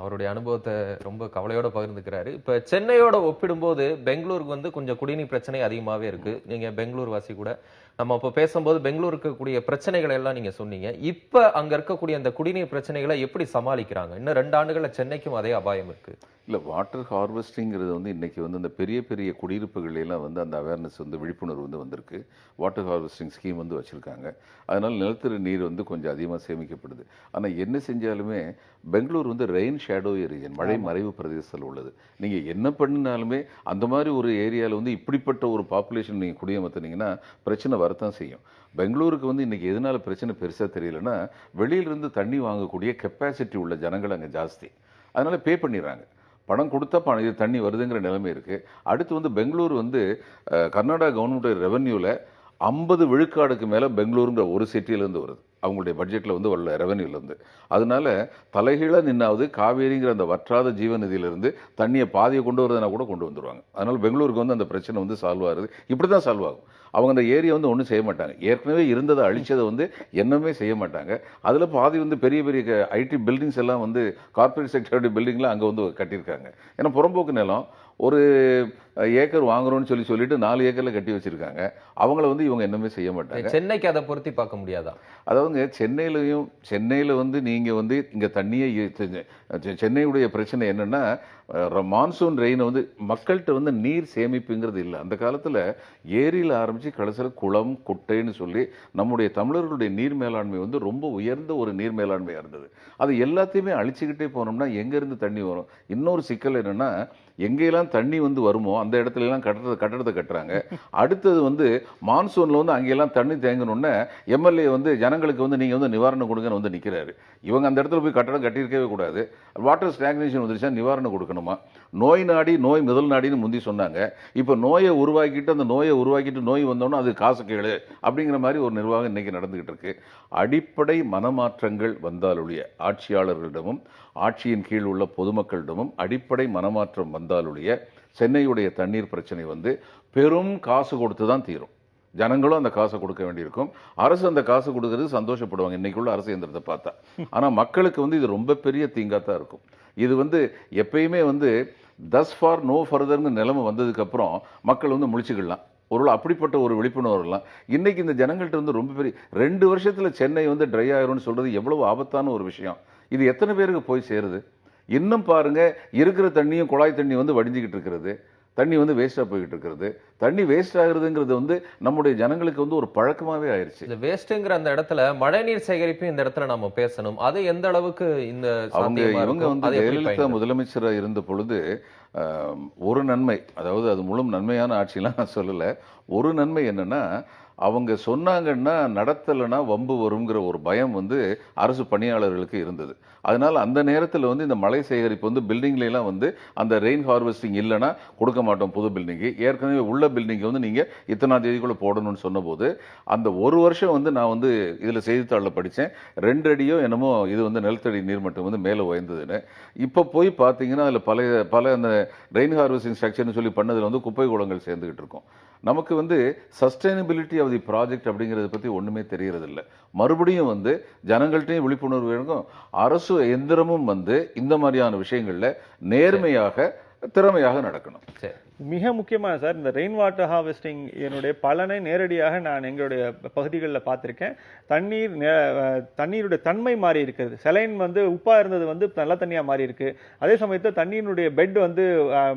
அவருடைய அனுபவத்தை ரொம்ப கவலையோட பகிர்ந்துக்கிறாரு. இப்ப சென்னையோட ஒப்பிடும்போது பெங்களூருக்கு வந்து கொஞ்சம் குடிநீர் பிரச்சனை அதிகமாவே இருக்கு. நீங்க பெங்களூர் வாசி கூட. நம்ம இப்ப பேசும்போது பெங்களூருக்கு இருக்கக்கூடிய பிரச்சனைகளை எல்லாம் நீங்க சொன்னீங்க. இப்ப அங்க இருக்கக்கூடிய அந்த குடிநீர் பிரச்சனைகளை எப்படி சமாளிக்கிறாங்க? இன்னும் 2 ஆண்டுகள்ல சென்னைக்கும் அதே அபாயம் இருக்கு. இல்ல, வாட்டர் ஹார்வெஸ்டிங்கிறது வந்து இன்னைக்கு வந்து அந்த பெரிய பெரிய குடியிருப்புகள் எல்லாம் வந்து அந்த அவேர்னஸ் வந்து விழிப்புணர்வு வந்து வந்திருக்கு. வாட்டர் ஹார்வெஸ்டிங் ஸ்கீம் வந்து வச்சிருக்காங்க. அதனால நிலத்தடி நீர் வந்து கொஞ்சம் அதிகமாக சேமிக்கப்படுது. ஆனா என்ன செஞ்சாலுமே பெங்களூர் வந்து ரெயின் ஷேடோ ரீஜன், மழை மறைவு பிரதேசத்தில் உள்ளது. நீங்க என்ன பண்ணினாலுமே அந்த மாதிரி ஒரு ஏரியாவில் வந்து இப்படிப்பட்ட ஒரு பாப்புலேஷன் நீங்க குடியமர்த்தினீங்கன்னா பிரச்சனை வரத்தான் செய்யும். பெங்களூருக்கு வந்து இன்னைக்கு எதனால பிரச்சனை பெருசா தெரியலன்னா, வெளியிலிருந்து தண்ணி வாங்கக்கூடிய கெப்பாசிட்டி உள்ள ஜனங்கள் அங்கே ஜாஸ்தி. அதனால பே பண்ணிடுறாங்க. பணம் கொடுத்தா இது தண்ணி வருதுங்கிற நிலைமை இருக்கு. அடுத்து வந்து பெங்களூர் வந்து கர்நாடகா கவர்மெண்ட் ரெவன்யூல 50 விழுக்காடுக்கு மேல பெங்களூருங்கிற ஒரு சிட்டியிலேருந்து வருது. அவங்களுடைய பட்ஜெட்ல வந்து உள்ள ரெவன்யூலேருந்து. அதனால தலைகீழ நின்னாவது காவேரிங்கிற அந்த வற்றாத ஜீவநதியிலிருந்து தண்ணியை பாதியை கொண்டு வரதுனா கூட கொண்டு வந்துருவாங்க. அதனால பெங்களூருக்கு வந்து அந்த பிரச்சனை வந்து சால்வ் ஆகுது. இப்படிதான் சால்வ் ஆகும். அவங்க அந்த ஏரியா வந்து ஒன்றும் செய்ய மாட்டாங்க. ஏற்கனவே இருந்ததை அழிச்சதை வந்து என்னமே செய்ய மாட்டாங்க. அதுல பாதி வந்து பெரிய பெரிய ஐடி பில்டிங்ஸ் எல்லாம் வந்து கார்பரேட் செக்டருடைய பில்டிங்லாம் அங்க வந்து கட்டியிருக்காங்க. ஏன்னா புறம்போக்கு நிலம் ஒரு ஏக்கர் வாங்குறோம்னு சொல்லிட்டு 4 ஏக்கர்ல கட்டி வச்சிருக்காங்க. அவங்கள வந்து இவங்க என்னமே செய்ய மாட்டாங்க. சென்னைக்கு அதை பொருத்தி பார்க்க முடியாதா? அதாவது சென்னையில வந்து நீங்க வந்து இங்க தண்ணியை சென்னையுடைய பிரச்சனை என்னன்னா, மான்சூன் ரெயின் வந்து மக்கள்கிட்ட வந்து நீர் சேமிப்புங்கிறது இல்லை. அந்த காலத்துல ஏரியில ஆரம்பிச்சு கடைசியில் குளம் குட்டைன்னு சொல்லி நம்முடைய தமிழர்களுடைய நீர் மேலாண்மை வந்து ரொம்ப உயர்ந்த ஒரு நீர் மேலாண்மையா இருந்தது. அது எல்லாத்தையுமே அழிச்சுக்கிட்டே போனோம்னா எங்க இருந்து தண்ணி வரும்? இன்னொரு சிக்கல் என்னன்னா, எங்கெல்லாம் தண்ணி வந்து வருமோ அந்த இடத்துல எல்லாம் கட்டடத்தை கட்டுறாங்க. அடுத்தது வந்து மான்சூன்ல வந்து அங்கெல்லாம் தண்ணி தேங்கணும்னா எம்எல்ஏ வந்து ஜனங்களுக்கு வந்து நீங்க வந்து நிவாரணம் கொடுங்கன்னு வந்து நிக்கிறாரு. இவங்க அந்த இடத்துல போய் கட்டடம் கட்டியிருக்கவே கூடாது. வாட்டர் ஸ்டாக்னேஷன் வந்துருச்சா நிவாரணம் கொடுக்கணுமா? நோய் நாடி நோய் முதல் நாடின்னு முந்தி சொன்னாங்க. இப்ப நோயை உருவாக்கிட்டு நோய் வந்தோன்னா அது காசு கேளு அப்படிங்கிற மாதிரி ஒரு நிர்வாகம் இன்னைக்கு நடந்துகிட்டு இருக்கு. அடிப்படை மனமாற்றங்கள் வந்தாலுடைய ஆட்சியாளர்களிடமும் ஆட்சியின் கீழ் உள்ள பொதுமக்களிடமும் அடிப்படை மனமாற்றம் வந்தாலுடைய சென்னையுடைய தண்ணீர் பிரச்சனை வந்து பெரும் காசு கொடுத்து தான் தீரும். ஜனங்களும் அந்த காசை கொடுக்க வேண்டியிருக்கும். அரசு அந்த காசு கொடுக்கறது சந்தோஷப்படுவாங்க இன்னைக்குள்ள அரசு இயந்திரத்தை பார்த்தா. ஆனா மக்களுக்கு வந்து இது ரொம்ப பெரிய தீங்காத்தான் இருக்கும். இது வந்து எப்பயுமே வந்து தஸ் ஃபார் நோ ஃபர்தர்னு நிலைமை வந்ததுக்கு அப்புறம் மக்கள் வந்து முழிச்சுக்கலாம். ஒருவேளை அப்படிப்பட்ட ஒரு விழிப்புணர்வுலாம் இன்னைக்கு இந்த ஜனங்கள்ட்ட வந்து ரொம்ப பெரிய 2 வருஷத்துல சென்னை வந்து ட்ரை ஆயிரும்னு சொல்றது எவ்வளவு ஆபத்தான ஒரு விஷயம். இது எத்தனை பேருக்கு போய் சேருது? இன்னும் பாருங்க, இருக்கிற தண்ணியும் குழாய் தண்ணி வந்து வடிஞ்சுக்கிட்டு இருக்கிறது. தண்ணி வந்து வேஸ்டா போய்கிட்டு இருக்கிறது. தண்ணி வேஸ்ட் ஆகுறதுங்கிறது வந்து நம்முடைய ஜனங்களுக்கு வந்து ஒரு பழக்கமாவே ஆயிருச்சு. இந்த வேஸ்ட்ங்கிற அந்த இடத்துல மழைநீர் சேகரிப்பு இந்த இடத்துல நாம பேசணும். அது எந்த அளவுக்கு இந்த இவங்க வந்து ஜெயலலிதா முதலமைச்சரா இருந்த பொழுது ஒரு நன்மை, அதாவது அது முழு நன்மையான ஆட்சியெல்லாம் நான் சொல்லல. ஒரு நன்மை என்னன்னா, அவங்க சொன்னாங்கன்னா நடத்தலைன்னா வம்பு வருங்கிற ஒரு பயம் வந்து அரசு பணியாளர்களுக்கு இருந்தது. அதனால அந்த நேரத்தில் வந்து இந்த மழை சேகரிப்பு வந்து பில்டிங்ல எல்லாம் வந்து அந்த ரெயின் ஹார்வெஸ்டிங் இல்லைன்னா கொடுக்க மாட்டோம். புது பில்டிங்கு ஏற்கனவே உள்ள பில்டிங் வந்து நீங்க இத்தனாம் தேதிக்குள்ள போடணும்னு சொன்ன போது அந்த ஒரு வருஷம் வந்து நான் வந்து இதுல செய்தித்தாளில் படித்தேன், 2 அடியோ என்னமோ இது வந்து நிலத்தடி நீர்மட்டம் வந்து மேலே உயர்ந்ததுன்னு. இப்போ போய் பார்த்தீங்கன்னா அதில் பல அந்த ரெயின் ஹார்வெஸ்டிங் ஸ்ட்ரக்சர்னு சொல்லி பண்ணதில் வந்து குப்பை கூடங்கள் சேர்ந்துகிட்டு இருக்கும். நமக்கு வந்து சஸ்டைனபிலிட்டி ஆஃப் தி ப்ராஜெக்ட் அப்படிங்கிறத பற்றி ஒன்றுமே தெரியறது இல்லை. மறுபடியும் வந்து ஜனங்கள்ட்டையும் விழிப்புணர்வு இருக்கும். அரசு எந்திரமும் வந்து இந்த மாதிரியான விஷயங்கள்ல நேர்மையாக திறமையாக நடக்கணும். சரி. மிக முக்கியமாக சார், இந்த ரெயின் வாட்டர் ஹார்வெஸ்டிங் என்னுடைய பலனை நேரடியாக நான் எங்களுடைய பகுதிகளில் பார்த்துருக்கேன். தண்ணீருடைய தன்மை மாறி இருக்கிறது. செலைன் வந்து உப்பா இருந்தது வந்து நல்ல தண்ணியாக மாறி இருக்கு. அதே சமயத்தில் தண்ணீருடைய பெட் வந்து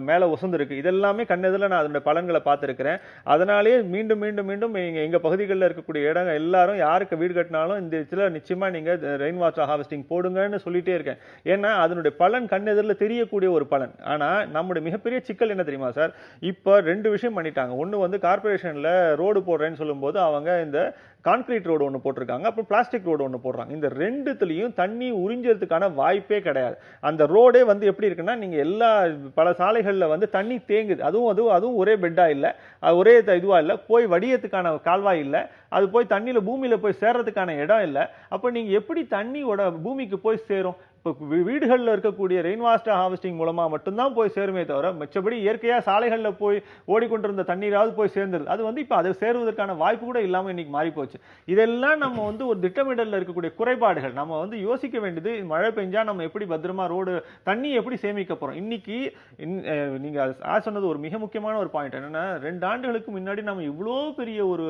மேலே ஒசந்துருக்கு. இதெல்லாமே கண்ணெதில் நான் அதனுடைய பலன்களை பார்த்துருக்கிறேன். அதனாலேயே மீண்டும் மீண்டும் மீண்டும் எங்கள் பகுதிகளில் இருக்கக்கூடிய இடங்கள் எல்லாரும் யாருக்கு வீடு கட்டினாலும் இந்த இதில் நிச்சயமாக நீங்கள் ரெயின் வாட்டர் ஹார்வெஸ்டிங் போடுங்கன்னு சொல்லிட்டே இருக்கேன். ஏன்னா அதனுடைய பலன் கண்ணெதிரில் தெரியக்கூடிய ஒரு பலன். ஆனால் நம்முடைய மிகப்பெரிய சிக்கல் என்ன தெரியுமா சார்? இப்போ 2 விஷயம் பண்ணிட்டாங்க. ஒன்று வந்து கார்பரேஷன்ல ரோடு போடுறேன்னு சொல்லும்போது அவங்க இந்த கான்கிரீட் ரோடு ஒன்று போட்டிருக்காங்க, அப்புறம் பிளாஸ்டிக் ரோடு ஒன்று போடுறாங்க. இந்த ரெண்டுத்துலையும் தண்ணி உறிஞ்சதுக்கான வாய்ப்பே கிடையாது. அந்த ரோடே வந்து எப்படி இருக்குன்னா, நீங்க பல சாலைகளில் வந்து தண்ணி தேங்குது. அதுவும் ஒரே பெட்டா இல்லை, ஒரே இதுவா இல்லை, போய் வடியத்துக்கான கால்வாய் இல்லை, அது போய் தண்ணியில பூமியில போய் சேர்றதுக்கான இடம் இல்லை. அப்போ நீங்க எப்படி தண்ணியோட பூமிக்கு போய் சேரும்? இப்போ வீடுகளில் இருக்கக்கூடிய ரெயின் வாட்டர் ஹார்வெஸ்டிங் மூலமா மட்டும்தான் போய் சேருமே தவிர, மிச்சபடி இயற்கையா சாலைகளில் போய் ஓடிக்கொண்டிருந்த தண்ணீராவது போய் சேர்ந்தது. அது வந்து இப்போ அதை சேருவதற்கான வாய்ப்பு கூட இல்லாமல் இன்னைக்கு மாறி போச்சு. இதெல்லாம் நம்ம வந்து ஒரு திட்டமிடலில் இருக்கக்கூடிய குறைபாடுகள். நம்ம வந்து யோசிக்க வேண்டியது, மழை பெஞ்சா நம்ம எப்படி பத்திரமா ரோடு தண்ணி எப்படி சேமிக்க போறோம். இன்னைக்கு நீங்க சொன்னது ஒரு மிக முக்கியமான ஒரு பாயிண்ட். என்னன்னா, 2 ஆண்டுகளுக்கு முன்னாடி நம்ம இவ்வளோ பெரிய ஒரு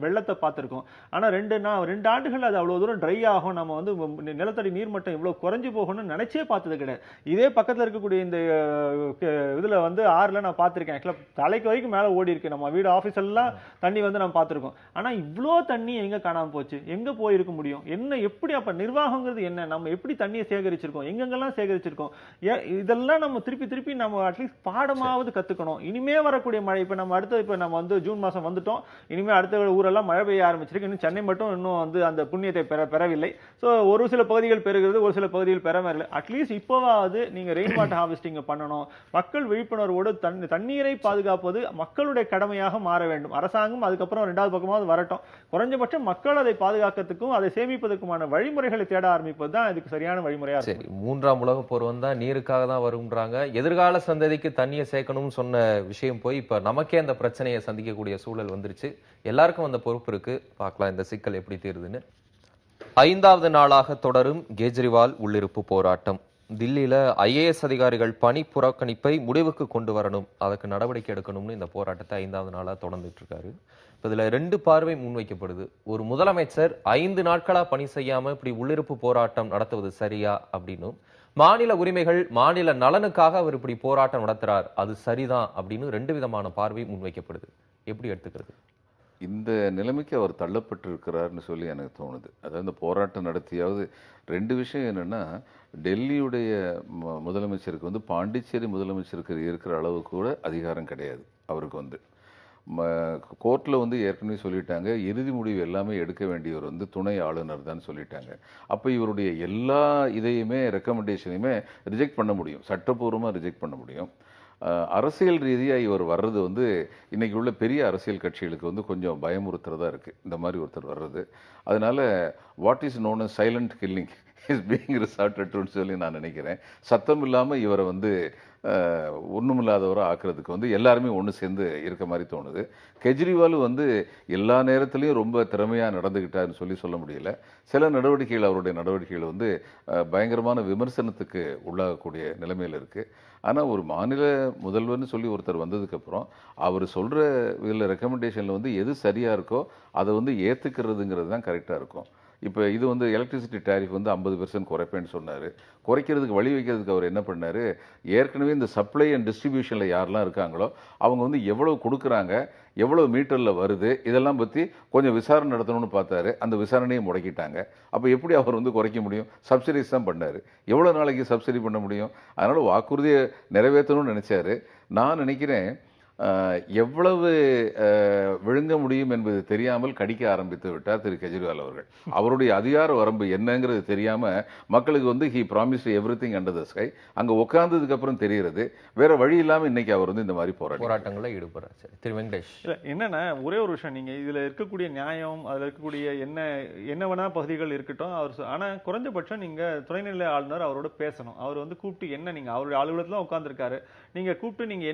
வெள்ளத்தை பார்த்திருக்கோம். ஆனா 2 ஆண்டுகள் அது அவ்வளவு தூரம் ட்ரை ஆகும், நம்ம வந்து நிலத்தடி நீர்மட்டம் இவ்வளவு குறைஞ்சு போகணும்னு நினைச்சே பார்த்தது கிடையாது. இதே பக்கத்துல இருக்கக்கூடிய இந்த இதுல வந்து ஆறுல நான் பார்த்திருக்கேன். ஆக்சுவலா தலைக்கு வரைக்கும் மேல ஓடி இருக்கு. நம்ம வீடு ஆபீஸ் எல்லாம் தண்ணி வந்து நம்ம பார்த்திருக்கோம். ஆனா இவ்வளோ தண்ணி எங்க காணாம போச்சு? எங்க போயிருக்க முடியும்? என்ன எப்படி? அப்ப நிர்வாகங்கிறது என்ன? நம்ம எப்படி தண்ணியை சேகரிச்சிருக்கோம்? எங்கெங்கெல்லாம் சேகரிச்சிருக்கோம்? இதெல்லாம் நம்ம திருப்பி நம்ம அட்லீஸ்ட் பாடமாவது கத்துக்கணும். இனிமே வரக்கூடிய மழை, இப்ப நம்ம வந்து ஜூன் மாசம் வந்துட்டோம். இனிமே அடுத்த ஊரெல்லாம் மழை பெய்ய ஆரம்பிச்சிருக்கு. இன்னும் சென்னை மட்டும் இன்னும் வந்து அந்த புண்ணியத்தை பெறவில்லை. சோ ஒரு சில பகுதிகள் பெறுகிறது, ஒரு சில பகுதிகள் பெறவில்லை. அட்லீஸ்ட் இப்போவாவது நீங்க ரெயின் வாட்டர் ஹார்வெஸ்டிங் பண்ணணும். மக்கள் விழிப்புணர்வோடு தண்ணீரை பாதுகாப்பது மக்களுடைய கடமையாக மாற வேண்டும். அரசாங்கம் அதுக்கப்புறம் 2வது பக்கமாவது வரட்டும். குறைஞ்சபட்சம் மக்கள் அதை பாதுகாக்கிறதுக்கும் அதை சேமிப்பதற்குமான வழிமுறைகளை தேட ஆரம்பிப்பது தான் இதுக்கு சரியான வழிமுறையா இருக்கு. 3ஆம் உலகப் போர் வந்தா நீருக்காக தான் வரும்ன்றாங்க. எதிர்கால சந்ததிக்கு தண்ணியை சேர்க்கணும்னு சொன்ன விஷயம் போய் இப்ப நமக்கே அந்த பிரச்சனையை சந்திக்கக்கூடிய சூழல் வந்துருச்சு. எல்லாருக்கும் அந்த பொறுப்பு இருக்கு. பார்க்கலாம் இந்த சிக்கல் எப்படி தீருதுன்னு. 5வது நாளாக தொடரும் கெஜ்ரிவால் உள்ளிருப்பு போராட்டம். தில்லியில IAS அதிகாரிகள் பணி புறக்கணிப்பை முடிவுக்கு கொண்டு வரணும், அதுக்கு நடவடிக்கை எடுக்கணும்னு இந்த போராட்டத்தை 5வது நாளா தொடர்ந்துட்டு இருக்காரு. இதுல 2 பார்வை முன்வைக்கப்படுது. ஒரு முதலமைச்சர் 5 நாட்களா பணி செய்யாம இப்படி உள்ளிருப்பு போராட்டம் நடத்துவது சரியா அப்படின்னும், மாநில உரிமைகள் மாநில நலனுக்காக அவர் இப்படி போராட்டம் நடத்துறார், அது சரிதான் அப்படின்னு 2 விதமான பார்வை முன்வைக்கப்படுது. எப்படி எடுத்துக்கிறது? இந்த நிலைமைக்கு அவர் தள்ளப்பட்டிருக்கிறார்னு சொல்லி எனக்கு தோணுது. அதாவது இந்த போராட்டம் நடத்தியாவது 2 விஷயம் என்னன்னா, டெல்லியுடைய முதலமைச்சருக்கு வந்து பாண்டிச்சேரி முதலமைச்சருக்கு இருக்கிற அளவு கூட அதிகாரம் கிடையாது. அவருக்கு வந்து கோர்ட்டில் வந்து ஏற்கனவே சொல்லிட்டாங்க, இறுதி முடிவு எல்லாமே எடுக்க வேண்டியவர் வந்து துணை ஆளுநர் தான் சொல்லிட்டாங்க. அப்போ இவருடைய எல்லா இதையுமே ரெக்கமெண்டேஷனையுமே ரிஜெக்ட் பண்ண முடியும், சட்டப்பூர்வமாக ரிஜெக்ட் பண்ண முடியும். அரசியல் ரீதியாக இவர் வர்றது வந்து இன்னைக்கு உள்ள பெரிய அரசியல் கட்சிகளுக்கு வந்து கொஞ்சம் பயமுறுத்துறதா இருக்குது இந்த மாதிரி ஒருத்தர் வர்றது. அதனால what is known as silent killing is being resorted டுன்னு சொல்லி நான் நினைக்கிறேன். சத்தம் இல்லாமல் இவரை வந்து ஒன்றுமில்லாதவராக ஆக்குறதுக்கு வந்து எல்லாருமே ஒன்று சேர்ந்து இருக்க மாதிரி தோணுது. கெஜ்ரிவால் வந்து எல்லா நேரத்துலையும் ரொம்ப திறமையாக நடந்துக்கிட்டாருன்னு சொல்ல முடியல. சில நடவடிக்கைகள், அவருடைய நடவடிக்கைகள் வந்து பயங்கரமான விமர்சனத்துக்கு உள்ளாகக்கூடிய நிலைமையில் இருக்குது. ஆனால் ஒரு மாநில முதல்வர்னு சொல்லி ஒருத்தர் வந்ததுக்கப்புறம் அவர் சொல்கிற இதில் ரெக்கமெண்டேஷனில் வந்து எது சரியாக இருக்கோ அதை வந்து ஏற்றுக்கிறதுங்கிறது தான் கரெக்டாக இருக்கும். இப்போ இது வந்து எலக்ட்ரிசிட்டி டேரிஃப் வந்து 50% குறைப்பேன்னு சொன்னார். குறைக்கிறதுக்கு வழி வைக்கிறதுக்கு அவர் என்ன பண்ணார், ஏற்கனவே இந்த சப்ளை அண்ட் டிஸ்ட்ரிபியூஷனில் யாரெல்லாம் இருக்காங்களோ அவங்க வந்து எவ்வளோ கொடுக்குறாங்க, எவ்வளோ மீட்டரில் வருது, இதெல்லாம் பற்றி கொஞ்சம் விசாரணை நடத்தணும்னு பார்த்தாரு. அந்த விசாரணையை முடக்கிட்டாங்க. அப்போ எப்படி அவர் வந்து குறைக்க முடியும்? சப்சிடிஸ் தான் பண்ணார். எவ்வளோ நாளைக்கு சப்சிடி பண்ண முடியும்? அதனால் வாக்குறுதியை நிறைவேற்றணும்னு நினச்சாரு. நான் நினைக்கிறேன் எவ்வளவு விழுங்க முடியும் என்பது தெரியாமல் கடிக்க ஆரம்பித்து விட்டார் திரு கெஜ்ரிவால் அவர்கள். அவருடைய அதிகார வரம்பு என்னங்கிறது தெரியாம மக்களுக்கு வந்து he promised everything under the sky. அங்க உட்கார்ந்ததுக்கு அப்புறம் தெரிகிறது. வேற வழி இல்லாம இன்னைக்கு அவர் வந்து இந்த மாதிரி போராட்டங்களில் ஈடுபடுறார். திரு வெங்கடேஷ், என்னன்னா ஒரே ஒரு விஷயம், நீங்க இதுல இருக்கக்கூடிய நியாயம், அதுல இருக்கக்கூடிய என்ன வேணா பகுதிகள் இருக்கட்டும், அவர் ஆனா குறைஞ்சபட்சம் நீங்க துணைநிலை ஆளுநர் அவரோட பேசணும். அவர் வந்து கூப்பிட்டு என்ன, நீங்க அவருடைய அலுவலகத்துல உட்கார்ந்துருக்காரு, நீங்க கூப்பிட்டு நீங்க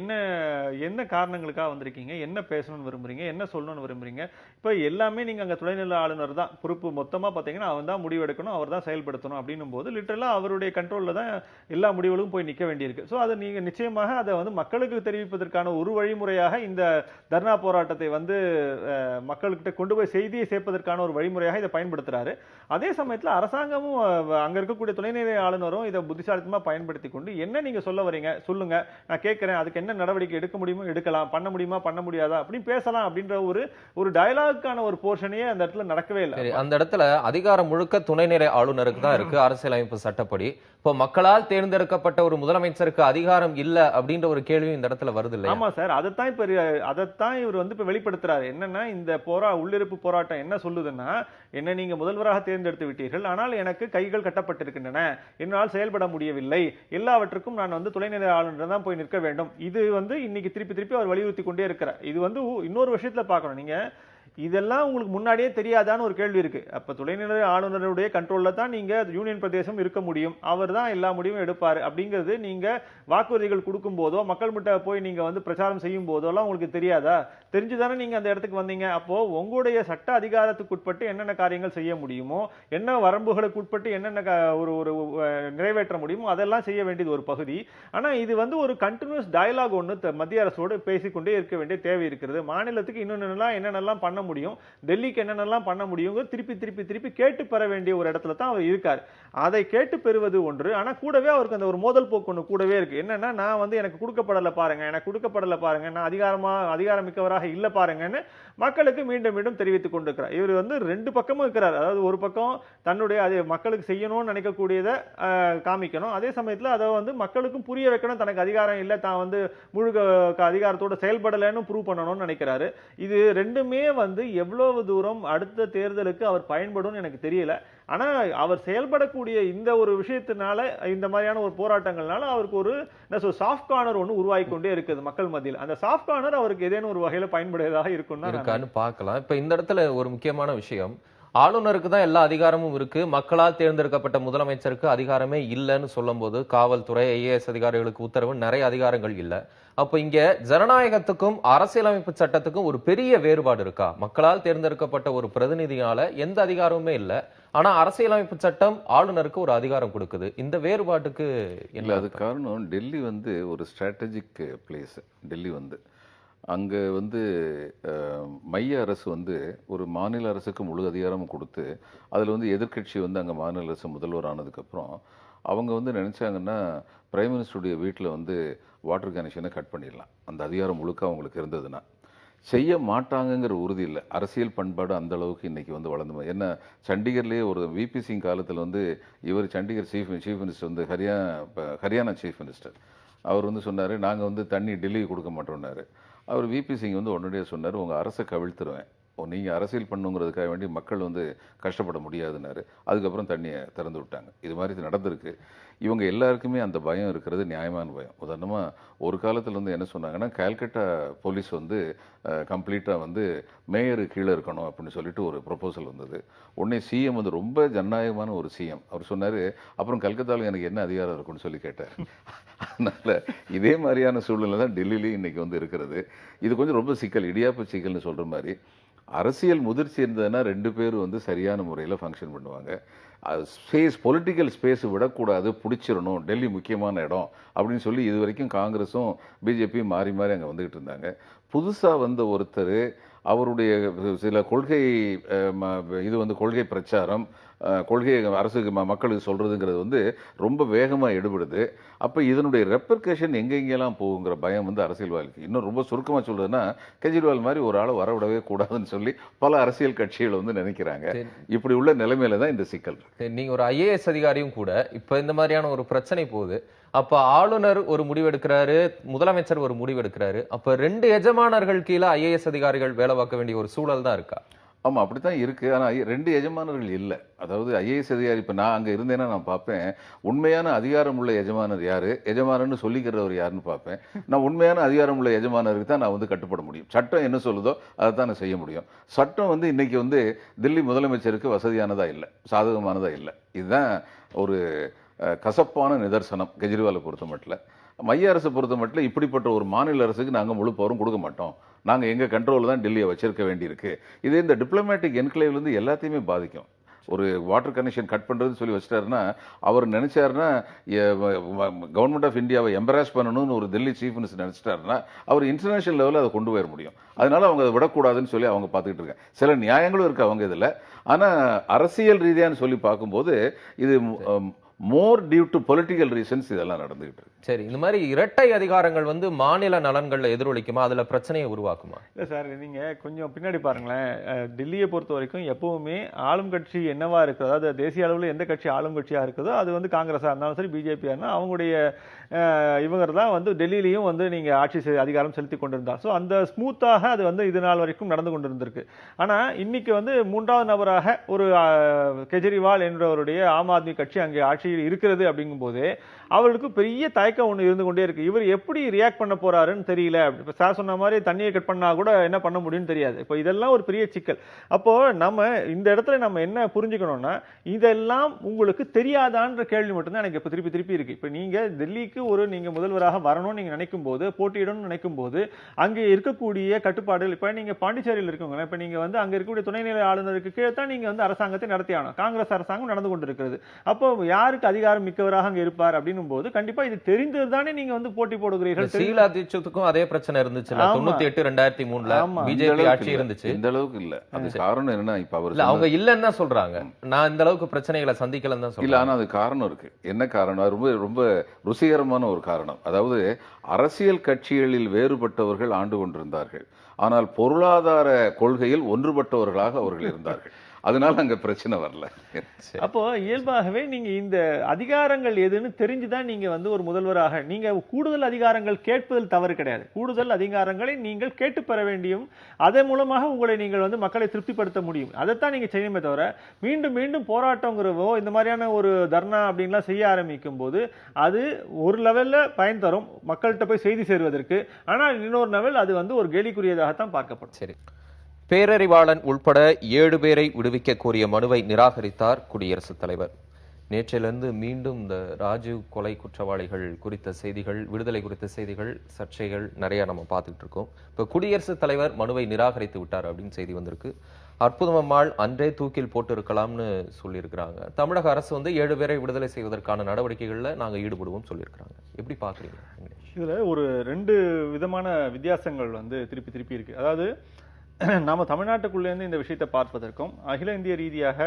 என்ன காரணங்களுக்காக வந்திருக்கீங்க, என்ன பேசணும்னு விரும்புறீங்க, என்ன சொல்லணும்னு விரும்புறீங்க? இப்ப எல்லாமே நீங்க அங்க துணைநிலை ஆளுநர் தான் பொறுப்பு, மொத்தமா பாத்தீங்கன்னா அவன் தான் முடிவெடுக்கணும், அவர் தான் செயல்படுத்தணும் அப்படின்னும் போது லிட்டரலா அவருடைய கண்ட்ரோல்ல தான் எல்லா முடிவுகளும் போய் நிக்க வேண்டியிருக்கு. சோ அதை நீங்க நிச்சயமாக அதை வந்து மக்களுக்கு தெரிவிப்பதற்கான ஒரு வழிமுறையாக இந்த தர்ணா போராட்டத்தை வந்து மக்கள்கிட்ட கொண்டு போய் செய்தியை சேர்ப்பதற்கான ஒரு வழிமுறையாக இதை பயன்படுத்துறாரு. அதே சமயத்துல அரசாங்கமும் அங்க இருக்கக்கூடிய துணைநிலை ஆளுநரும் இதை புத்திசாலித்தமா பயன்படுத்தி கொண்டு என்ன நீங்க சொல்ல வரீங்க சொல்லுங்க, நான் கேட்கிறேன், அதுக்கு என்ன நடவடிக்கை எடுக்க முடியுமோ எடுக்கலாம், பண்ண முடியுமா பண்ண முடியாதா அப்படின்னு பேசலாம் அப்படின்ற ஒரு டயலாக்கான ஒரு போர்ஷனே அந்த இடத்துல நடக்கவே இல்லை. அந்த இடத்துல அதிகாரம் முழுக்க துணைநிலை ஆளுநருக்கு தான் இருக்கு அரசியலமைப்பு சட்டப்படி. இப்போ மக்களால் தேர்ந்தெடுக்கப்பட்ட ஒரு முதலமைச்சருக்கு அதிகாரம் இல்ல அப்படின்ற ஒரு கேள்வி இந்த இடத்துல வருது இல்லையா? ஆமா சார், அதைத்தான் இவர் வந்து இப்ப வெளிப்படுத்துறாரு. என்னன்னா இந்த உள்ளிருப்பு போராட்டம் என்ன சொல்லுதுன்னா, என்ன நீங்க முதல்வராக தேர்ந்தெடுத்து விட்டீர்கள், ஆனால் எனக்கு கைகள் கட்டப்பட்டிருக்கின்றன, என்னால் செயல்பட முடியவில்லை, எல்லாவற்றுக்கும் நான் வந்து துணைநிலை ஆளுநர் தான் போய் நிற்க வேண்டும். இது வந்து இன்னைக்கு திருப்பி திருப்பி அவர் வலியுறுத்தி கொண்டே இருக்கிறார். இது வந்து இன்னொரு விஷயத்துல பார்க்கணும். நீங்க இதெல்லாம் உங்களுக்கு முன்னாடியே தெரியாதான்னு ஒரு கேள்வி இருக்கு. அப்ப துணைநிலை ஆளுநருடைய கண்ட்ரோல்ல தான் நீங்க யூனியன் பிரதேசம் இருக்க முடியும், அவர் தான் எல்லா முடிவும் எடுப்பாரு அப்படிங்கிறது நீங்க வாக்குறுதிகள் கொடுக்கும் போதோ மக்கள் கிட்ட போய் நீங்க வந்து பிரச்சாரம் செய்யும் போதோலாம் உங்களுக்கு தெரியாதா? தெரிஞ்சுதானே நீங்க அந்த இடத்துக்கு வந்தீங்க. அப்போ உங்களுடைய சட்ட அதிகாரத்துக்குட்பட்டு என்னென்ன காரியங்கள் செய்ய முடியுமோ, என்ன வரம்புகளுக்கு உட்பட்டு என்னென்ன ஒரு ஒரு நிறைவேற்ற முடியுமோ அதெல்லாம் செய்ய வேண்டியது ஒரு பகுதி. ஆனா இது வந்து ஒரு கண்டினியூஸ் டயலாக் ஒன்று மத்திய அரசோடு பேசிக்கொண்டே இருக்க வேண்டிய தேவை இருக்கிறது. மாநிலத்துக்கு என்னென்னலாம் பண்ண முடியும், டெல்லிக்கு என்னென்னலாம் பண்ண முடியும், திருப்பி திருப்பி திருப்பி கேட்டு பெற வேண்டிய ஒரு இடத்துல தான் அவர் இருக்கார். அதை கேட்டு பெறுவது ஒன்று, ஆனா கூடவே அவருக்கு அந்த ஒரு மோதல் போக்கு ஒன்று கூடவே இருக்கு. என்னன்னா, நான் வந்து எனக்கு கொடுக்கப்படல பாருங்க, எனக்கு கொடுக்கப்படல பாருங்க, நான் அதிகாரம் மிக்கவராக இல்ல பாருங்கன்னு மக்களுக்கு மீண்டும் மீண்டும் தெரிவித்துக் கொண்டிருக்கிறார். இவர் வந்து ரெண்டு பக்கமும் இருக்கிறார். அதாவது ஒரு பக்கம் தன்னுடைய அது மக்களுக்கு செய்யணும்னு நினைக்கக்கூடியதை காமிக்கணும், அதே சமயத்துல அதை வந்து மக்களுக்கும் புரிய வைக்கணும், தனக்கு அதிகாரம் இல்லை, தான் வந்து முழு அதிகாரத்தோட செயல்படலைன்னு ப்ரூவ் பண்ணணும்னு நினைக்கிறாரு. இது ரெண்டுமே வந்து எவ்வளவு தூரம் அடுத்த தேர்தலுக்கு அவர் பயன்படும் எனக்கு தெரியல. ஆனா அவர் செயல்படக்கூடிய இந்த ஒரு விஷயத்தினால, இந்த மாதிரியான ஒரு போராட்டங்கள்னால அவருக்கு ஒரு சாஃப்ட் கார்னர் ஒன்று உருவாகி கொண்டே இருக்குது மக்கள் மத்தியில். அந்த சாஃப்ட் கார்னர் அவருக்கு ஏதேனும் ஒரு வகையில பயன்படுவதாக இருக்கான்னு பார்க்கலாம். இப்ப இந்த இடத்துல ஒரு முக்கியமான விஷயம், ஆளுநருக்கு தான் எல்லா அதிகாரமும் இருக்கு, மக்களால் தேர்ந்தெடுக்கப்பட்ட முதலமைச்சருக்கு அதிகாரமே இல்லைன்னு சொல்லும் போது காவல்துறை ஐஏஎஸ் அதிகாரிகளுக்கு உத்தரவு நிறைய அதிகாரங்கள் இல்லை. அப்ப இங்க ஜனநாயகத்துக்கும் அரசியலமைப்பு சட்டத்துக்கும் ஒரு பெரிய வேறுபாடு இருக்கா? மக்களால் தேர்ந்தெடுக்கப்பட்ட ஒரு பிரதிநிதியால எந்த அதிகாரமுமே இல்லை, ஆனா அரசியலமைப்பு சட்டம் ஆளுநருக்கு ஒரு அதிகாரம் கொடுக்குது. இந்த வேறுபாட்டுக்கு இல்லை, அது காரணம் டெல்லி வந்து ஒரு ஸ்ட்ராட்டஜிக் பிளேஸ். டெல்லி வந்து அங்கே வந்து மைய அரசு வந்து ஒரு மாநில அரசுக்கு முழு அதிகாரமும் கொடுத்து, அதில் வந்து எதிர்க்கட்சி வந்து அங்கே மாநில அரசு முதல்வர் ஆனதுக்கப்புறம் அவங்க வந்து நினச்சாங்கன்னா பிரைம் மினிஸ்டருடைய வீட்டில் வந்து வாட்டர் கனெக்ஷனை கட் பண்ணிடலாம், அந்த அதிகாரம் முழுக்க அவங்களுக்கு இருந்ததுன்னா. செய்ய மாட்டாங்கங்கிற உறுதி இல்லை. அரசியல் பண்பாடு அந்த அளவுக்கு இன்னைக்கு வந்து வளர்ந்து, என்ன சண்டிகர்லேயே ஒரு விபி சிங் காலத்தில் வந்து இவர் சண்டிகர் சீஃப் மினிஸ்டர் வந்து ஹரியானா சீஃப் மினிஸ்டர், அவர் வந்து சொன்னார், நாங்கள் வந்து தண்ணி டெல்லிக்கு கொடுக்க மாட்டோம்னாரு. அவர் விபி சிங் வந்து உடனடியாக சொன்னார், உங்கள் அரசை கவிழ்த்துருவேன், நீங்கள் அரசியல் பண்ணுங்கிறதுக்காக வேண்டி மக்கள் வந்து கஷ்டப்பட முடியாதுன்னாரு. அதுக்கப்புறம் தண்ணியை திறந்து விட்டாங்க. இது மாதிரி நடந்திருக்கு. இவங்க எல்லாருக்குமே அந்த பயம் இருக்கிறது நியாயமான பயம். உதாரணமாக ஒரு காலத்தில் வந்து என்ன சொன்னாங்கன்னா, கால்கட்டா போலீஸ் வந்து கம்ப்ளீட்டாக வந்து மேயரு கீழே இருக்கணும் அப்படின்னு சொல்லிட்டு ஒரு ப்ரொபோசல் வந்தது. உடனே சிஎம் வந்து ரொம்ப ஜனநாயகமான ஒரு சிஎம், அவர் சொன்னார், அப்புறம் கல்கத்தாவில் எனக்கு என்ன அதிகாரம் இருக்குன்னு சொல்லி கேட்டார். அதனால் இதே மாதிரியான சூழ்நிலை தான் டெல்லியிலையும் இன்றைக்கி வந்து இருக்கிறது. இது கொஞ்சம் ரொம்ப சிக்கல், இடியாப்ப சிக்கல்னு சொல்கிற மாதிரி. அரசியல் முதிர்ச்சி இருந்ததுன்னா ரெண்டு பேரும் வந்து சரியான முறையில் ஃபங்க்ஷன் பண்ணுவாங்க. ஸ்பேஸ், பொலிட்டிக்கல் ஸ்பேஸ் விடக்கூடாது, பிடிச்சிடணும், டெல்லி முக்கியமான இடம் அப்படின்னு சொல்லி இது வரைக்கும் காங்கிரஸும் பிஜேபியும் மாறி மாறி அங்கே வந்துக்கிட்டு இருந்தாங்க. புதுசாக வந்த ஒருத்தர் அவருடைய சில கொள்கை இது வந்து கொள்கை பிரச்சாரம், கொள்கை அரசுக்கு மக்களுக்கு சொல்றதுங்கிறது வந்து ரொம்ப வேகமாக எடுபடுது. அப்போ இதனுடைய ரெப்பர்கேஷன் எங்கெங்கெல்லாம் போகுங்கிற பயம் வந்து அரசியல்வாதிக்கு. இன்னும் ரொம்ப சுருக்கமாக சொல்றதுன்னா, கெஜ்ரிவால் மாதிரி ஒரு ஆளை வரவிடவே கூடாதுன்னு சொல்லி பல அரசியல் கட்சிகள் வந்து நினைக்கிறாங்க. இப்படி உள்ள நிலைமையில தான் இந்த சிக்கல். நீங்க ஒரு ஐஏஎஸ் அதிகாரியும் கூட இப்ப இந்த மாதிரியான ஒரு பிரச்சனை போகுது. அப்ப ஆளுநர் ஒரு முடிவெடுக்கிறாரு, முதலமைச்சர் ஒரு முடிவெடுக்கிறாரு. அப்ப ரெண்டு எஜமானர்கள் கீழே ஐஏஎஸ் அதிகாரிகள் வேலை பார்க்க வேண்டிய ஒரு சூழல் தான் இருக்கா? ஆமாம், அப்படி தான் இருக்குது. ஆனால் ரெண்டு எஜமானர்கள் இல்லை. அதாவது ஐஏஎஸ் அதிகாரி, இப்போ நான் அங்கே இருந்தேன்னா நான் பார்ப்பேன், உண்மையான அதிகாரம் உள்ள எஜமானர் யார், எஜமானர்னு சொல்லிக்கிறவர் யாருன்னு பார்ப்பேன். நான் உண்மையான அதிகாரம் உள்ள எஜமானருக்கு தான் நான் வந்து கட்டுப்பட முடியும். சட்டம் என்ன சொல்லுதோ அதை தான் நான் செய்ய முடியும். சட்டம் வந்து இன்றைக்கி வந்து தில்லி முதலமைச்சருக்கு வசதியானதாக இல்லை, சாதகமானதாக இல்லை. இதுதான் ஒரு கசப்பான நிதர்சனம் கெஜ்ரிவாலை பொறுத்த மட்டும். மைய அரசை பொறுத்த மட்டும் இப்படிப்பட்ட ஒரு மாநில அரசுக்கு நாங்கள் முழு பவரும் கொடுக்க மாட்டோம், நாங்கள் எங்கள் கண்ட்ரோலில் தான் டெல்லியை வச்சிருக்க வேண்டியிருக்கு. இது இந்த டிப்ளமேட்டிக் என்க்ளேவ்லேருந்து எல்லாத்தையுமே பாதிக்கும். ஒரு வாட்டர் கனெக்ஷன் கட் பண்ணுறதுன்னு சொல்லி வச்சிட்டாருன்னா, அவர் நினைச்சாருன்னா கவர்மெண்ட் ஆஃப் இந்தியாவை எம்பராஸ் பண்ணணும்னு ஒரு டெல்லி சீஃப் மினிஸ்டர் நினைச்சிட்டாருன்னா அவர் இன்டர்நேஷனல் லெவலில் அதை கொண்டு போயிட முடியும். அதனால அவங்க அதை விடக்கூடாதுன்னு சொல்லி அவங்க பார்த்துக்கிட்டு இருக்காங்க. சில நியாயங்களும் இருக்கு அவங்க இதில். ஆனால் அரசியல் ரீதியான்னு சொல்லி பார்க்கும்போது இது மோர் டியூ டு பொலிட்டிக்கல் ரீசன்ஸ் இதெல்லாம் நடந்துகிட்டு இருக்கு. சரி, இந்த மாதிரி இரட்டை அதிகாரங்கள் வந்து மாநில நலன்கள்ல எதிரொலிக்குமா, அதுல பிரச்சனையை உருவாக்குமா? இல்லை சார், நீங்க கொஞ்சம் பின்னாடி பாருங்களேன். டெல்லியை பொறுத்த வரைக்கும் எப்பவுமே ஆளும் கட்சி என்னவா இருக்குது, அதாவது தேசிய அளவில் எந்த கட்சி ஆளும் கட்சியா இருக்குதோ அது வந்து காங்கிரஸா இருந்தாலும் சரி, பிஜேபியா இருந்தாலும் அவங்களுடைய இவங்க தான் வந்து டெல்லியிலையும் வந்து நீங்க ஆட்சி அதிகாரம் செலுத்தி கொண்டிருந்தா. ஸோ அந்த ஸ்மூத்தாக அது வந்து இது நாள் வரைக்கும் நடந்து கொண்டிருந்திருக்கு. ஆனா இன்னைக்கு வந்து மூன்றாவது நபராக ஒரு கெஜ்ரிவால் என்றவருடைய ஆம் ஆத்மி கட்சி அங்கே ஆட்சியில் இருக்கிறது அப்படிங்கும்போது அவர்களுக்கு பெரிய தயக்கம் ஒன்று இருந்து கொண்டே இருக்கு. இவர் எப்படி ரியாக்ட் பண்ண போறாருன்னு தெரியல. இப்போ சார் சொன்ன மாதிரி தண்ணியை கட் பண்ணா கூட என்ன பண்ண முடியும்னு தெரியாது. இப்போ இதெல்லாம் ஒரு பெரிய சிக்கல். அப்போ நம்ம இந்த இடத்துல நம்ம என்ன புரிஞ்சுக்கணும்னா, இதெல்லாம் உங்களுக்கு தெரியாதான்ற கேள்வி மட்டும்தான் எனக்கு இப்போ திருப்பி திருப்பி இருக்கு. இப்போ நீங்க டெல்லிக்கு நீங்க முதல்வராக வரணும்னு நீங்க நினைக்கும் போது, போட்டியிடணும்னு நினைக்கும் போது அங்கே இருக்கக்கூடிய கட்டுப்பாடுகள், இப்போ நீங்க பாண்டிச்சேரியில் இருக்கவங்க, இப்போ நீங்க வந்து அங்க இருக்கக்கூடிய துணைநிலை ஆளுநருக்கு கீழே தான் நீங்க வந்து அரசாங்கத்தை நடத்தி ஆகணும். காங்கிரஸ் அரசாங்கம் நடந்து கொண்டிருக்கிறது. அப்போ யாருக்கு அதிகாரம் மிக்கவராக அங்க இருப்பார் அப்படின்னு போது கண்டிப்பா இது தெரிந்ததுதானே நீங்க வந்து போட்டி போடுகிறீர்கள். ஷீலா தீட்சித்துக்கும் அதே பிரச்சனை இருந்துச்சு 98 2003ல பிஜேபி ஆட்சி இருந்துச்சு. இந்த அளவுக்கு இல்ல. அது காரணம் என்னன்னா, இப்ப அவர் அவங்க இல்லன்னு தான் சொல்றாங்க. நான் இந்த அளவுக்கு பிரச்சனைகளை சந்திக்கலன்னு தான் சொல்றேன். இல்ல, ஆனா அது காரணம் இருக்கு. என்ன காரணம்? ரொம்ப ரொம்ப ருசிகரமான ஒரு காரணம். அதாவது அரசியல் கட்சிகளில் வேறுபட்டவர்கள் ஆண்டு கொண்டிருந்தார்கள், ஆனால் பொருளாதார கொள்கையில் ஒன்றுபட்டவர்களாக அவர்கள் இருந்தார்கள். அதனால அங்க பிரச்சனை வரல. அப்போ இயல்பாகவே நீங்க இந்த அதிகாரங்கள் எதுன்னு தெரிஞ்சுதான் நீங்க வந்து ஒரு முதல்வராக நீங்க கூடுதல் அதிகாரங்கள் கேட்பதில் தவறு கிடையாது. கூடுதல் அதிகாரங்களை நீங்கள் கேட்டு பெற வேண்டியும் அதன் மூலமாக உங்களை நீங்கள் வந்து மக்களை திருப்திப்படுத்த முடியும். அதைத்தான் நீங்க செய்யணுமே தவிர மீண்டும் மீண்டும் போராட்டங்கிறவோ இந்த மாதிரியான ஒரு தர்ணா அப்படின்லாம் செய்ய ஆரம்பிக்கும் போது அது ஒரு லெவல்ல பயன் தரும் மக்கள்கிட்ட போய் செய்தி சேருவதற்கு. ஆனால் இன்னொரு லெவல் அது வந்து ஒரு கேலிக்குரியதாகத்தான் பார்க்கப்படும். சரி, பேரறிவாளன் உள்பட 7 பேரை விடுவிக்க கோரிய மனுவை நிராகரித்தார் குடியரசுத் தலைவர். நேற்றிலிருந்து மீண்டும் இந்த ராஜீவ் கொலை குற்றவாளிகள் குறித்த செய்திகள், விடுதலை குறித்த செய்திகள், சர்ச்சைகள் நிறைய நம்ம பார்த்துட்டு இருக்கோம். இப்ப குடியரசுத் தலைவர் மனுவை நிராகரித்து விட்டார் அப்படின்னு செய்தி வந்திருக்கு. அற்புதமம்மாள் அன்றே தூக்கில் போட்டு இருக்கலாம்னு சொல்லியிருக்கிறாங்க. தமிழக அரசு வந்து 7 பேரை விடுதலை செய்வதற்கான நடவடிக்கைகள்ல நாங்க ஈடுபடுவோம் சொல்லியிருக்கிறாங்க. எப்படி பாக்குறீங்க? இதுல ஒரு 2 விதமான வித்தியாசங்கள் வந்து திருப்பி திருப்பி இருக்கு. அதாவது நாம தமிழ்நாட்டுக்குள்ளேருந்து இந்த விஷயத்தை பார்ப்பதற்கும் அகில இந்திய ரீதியாக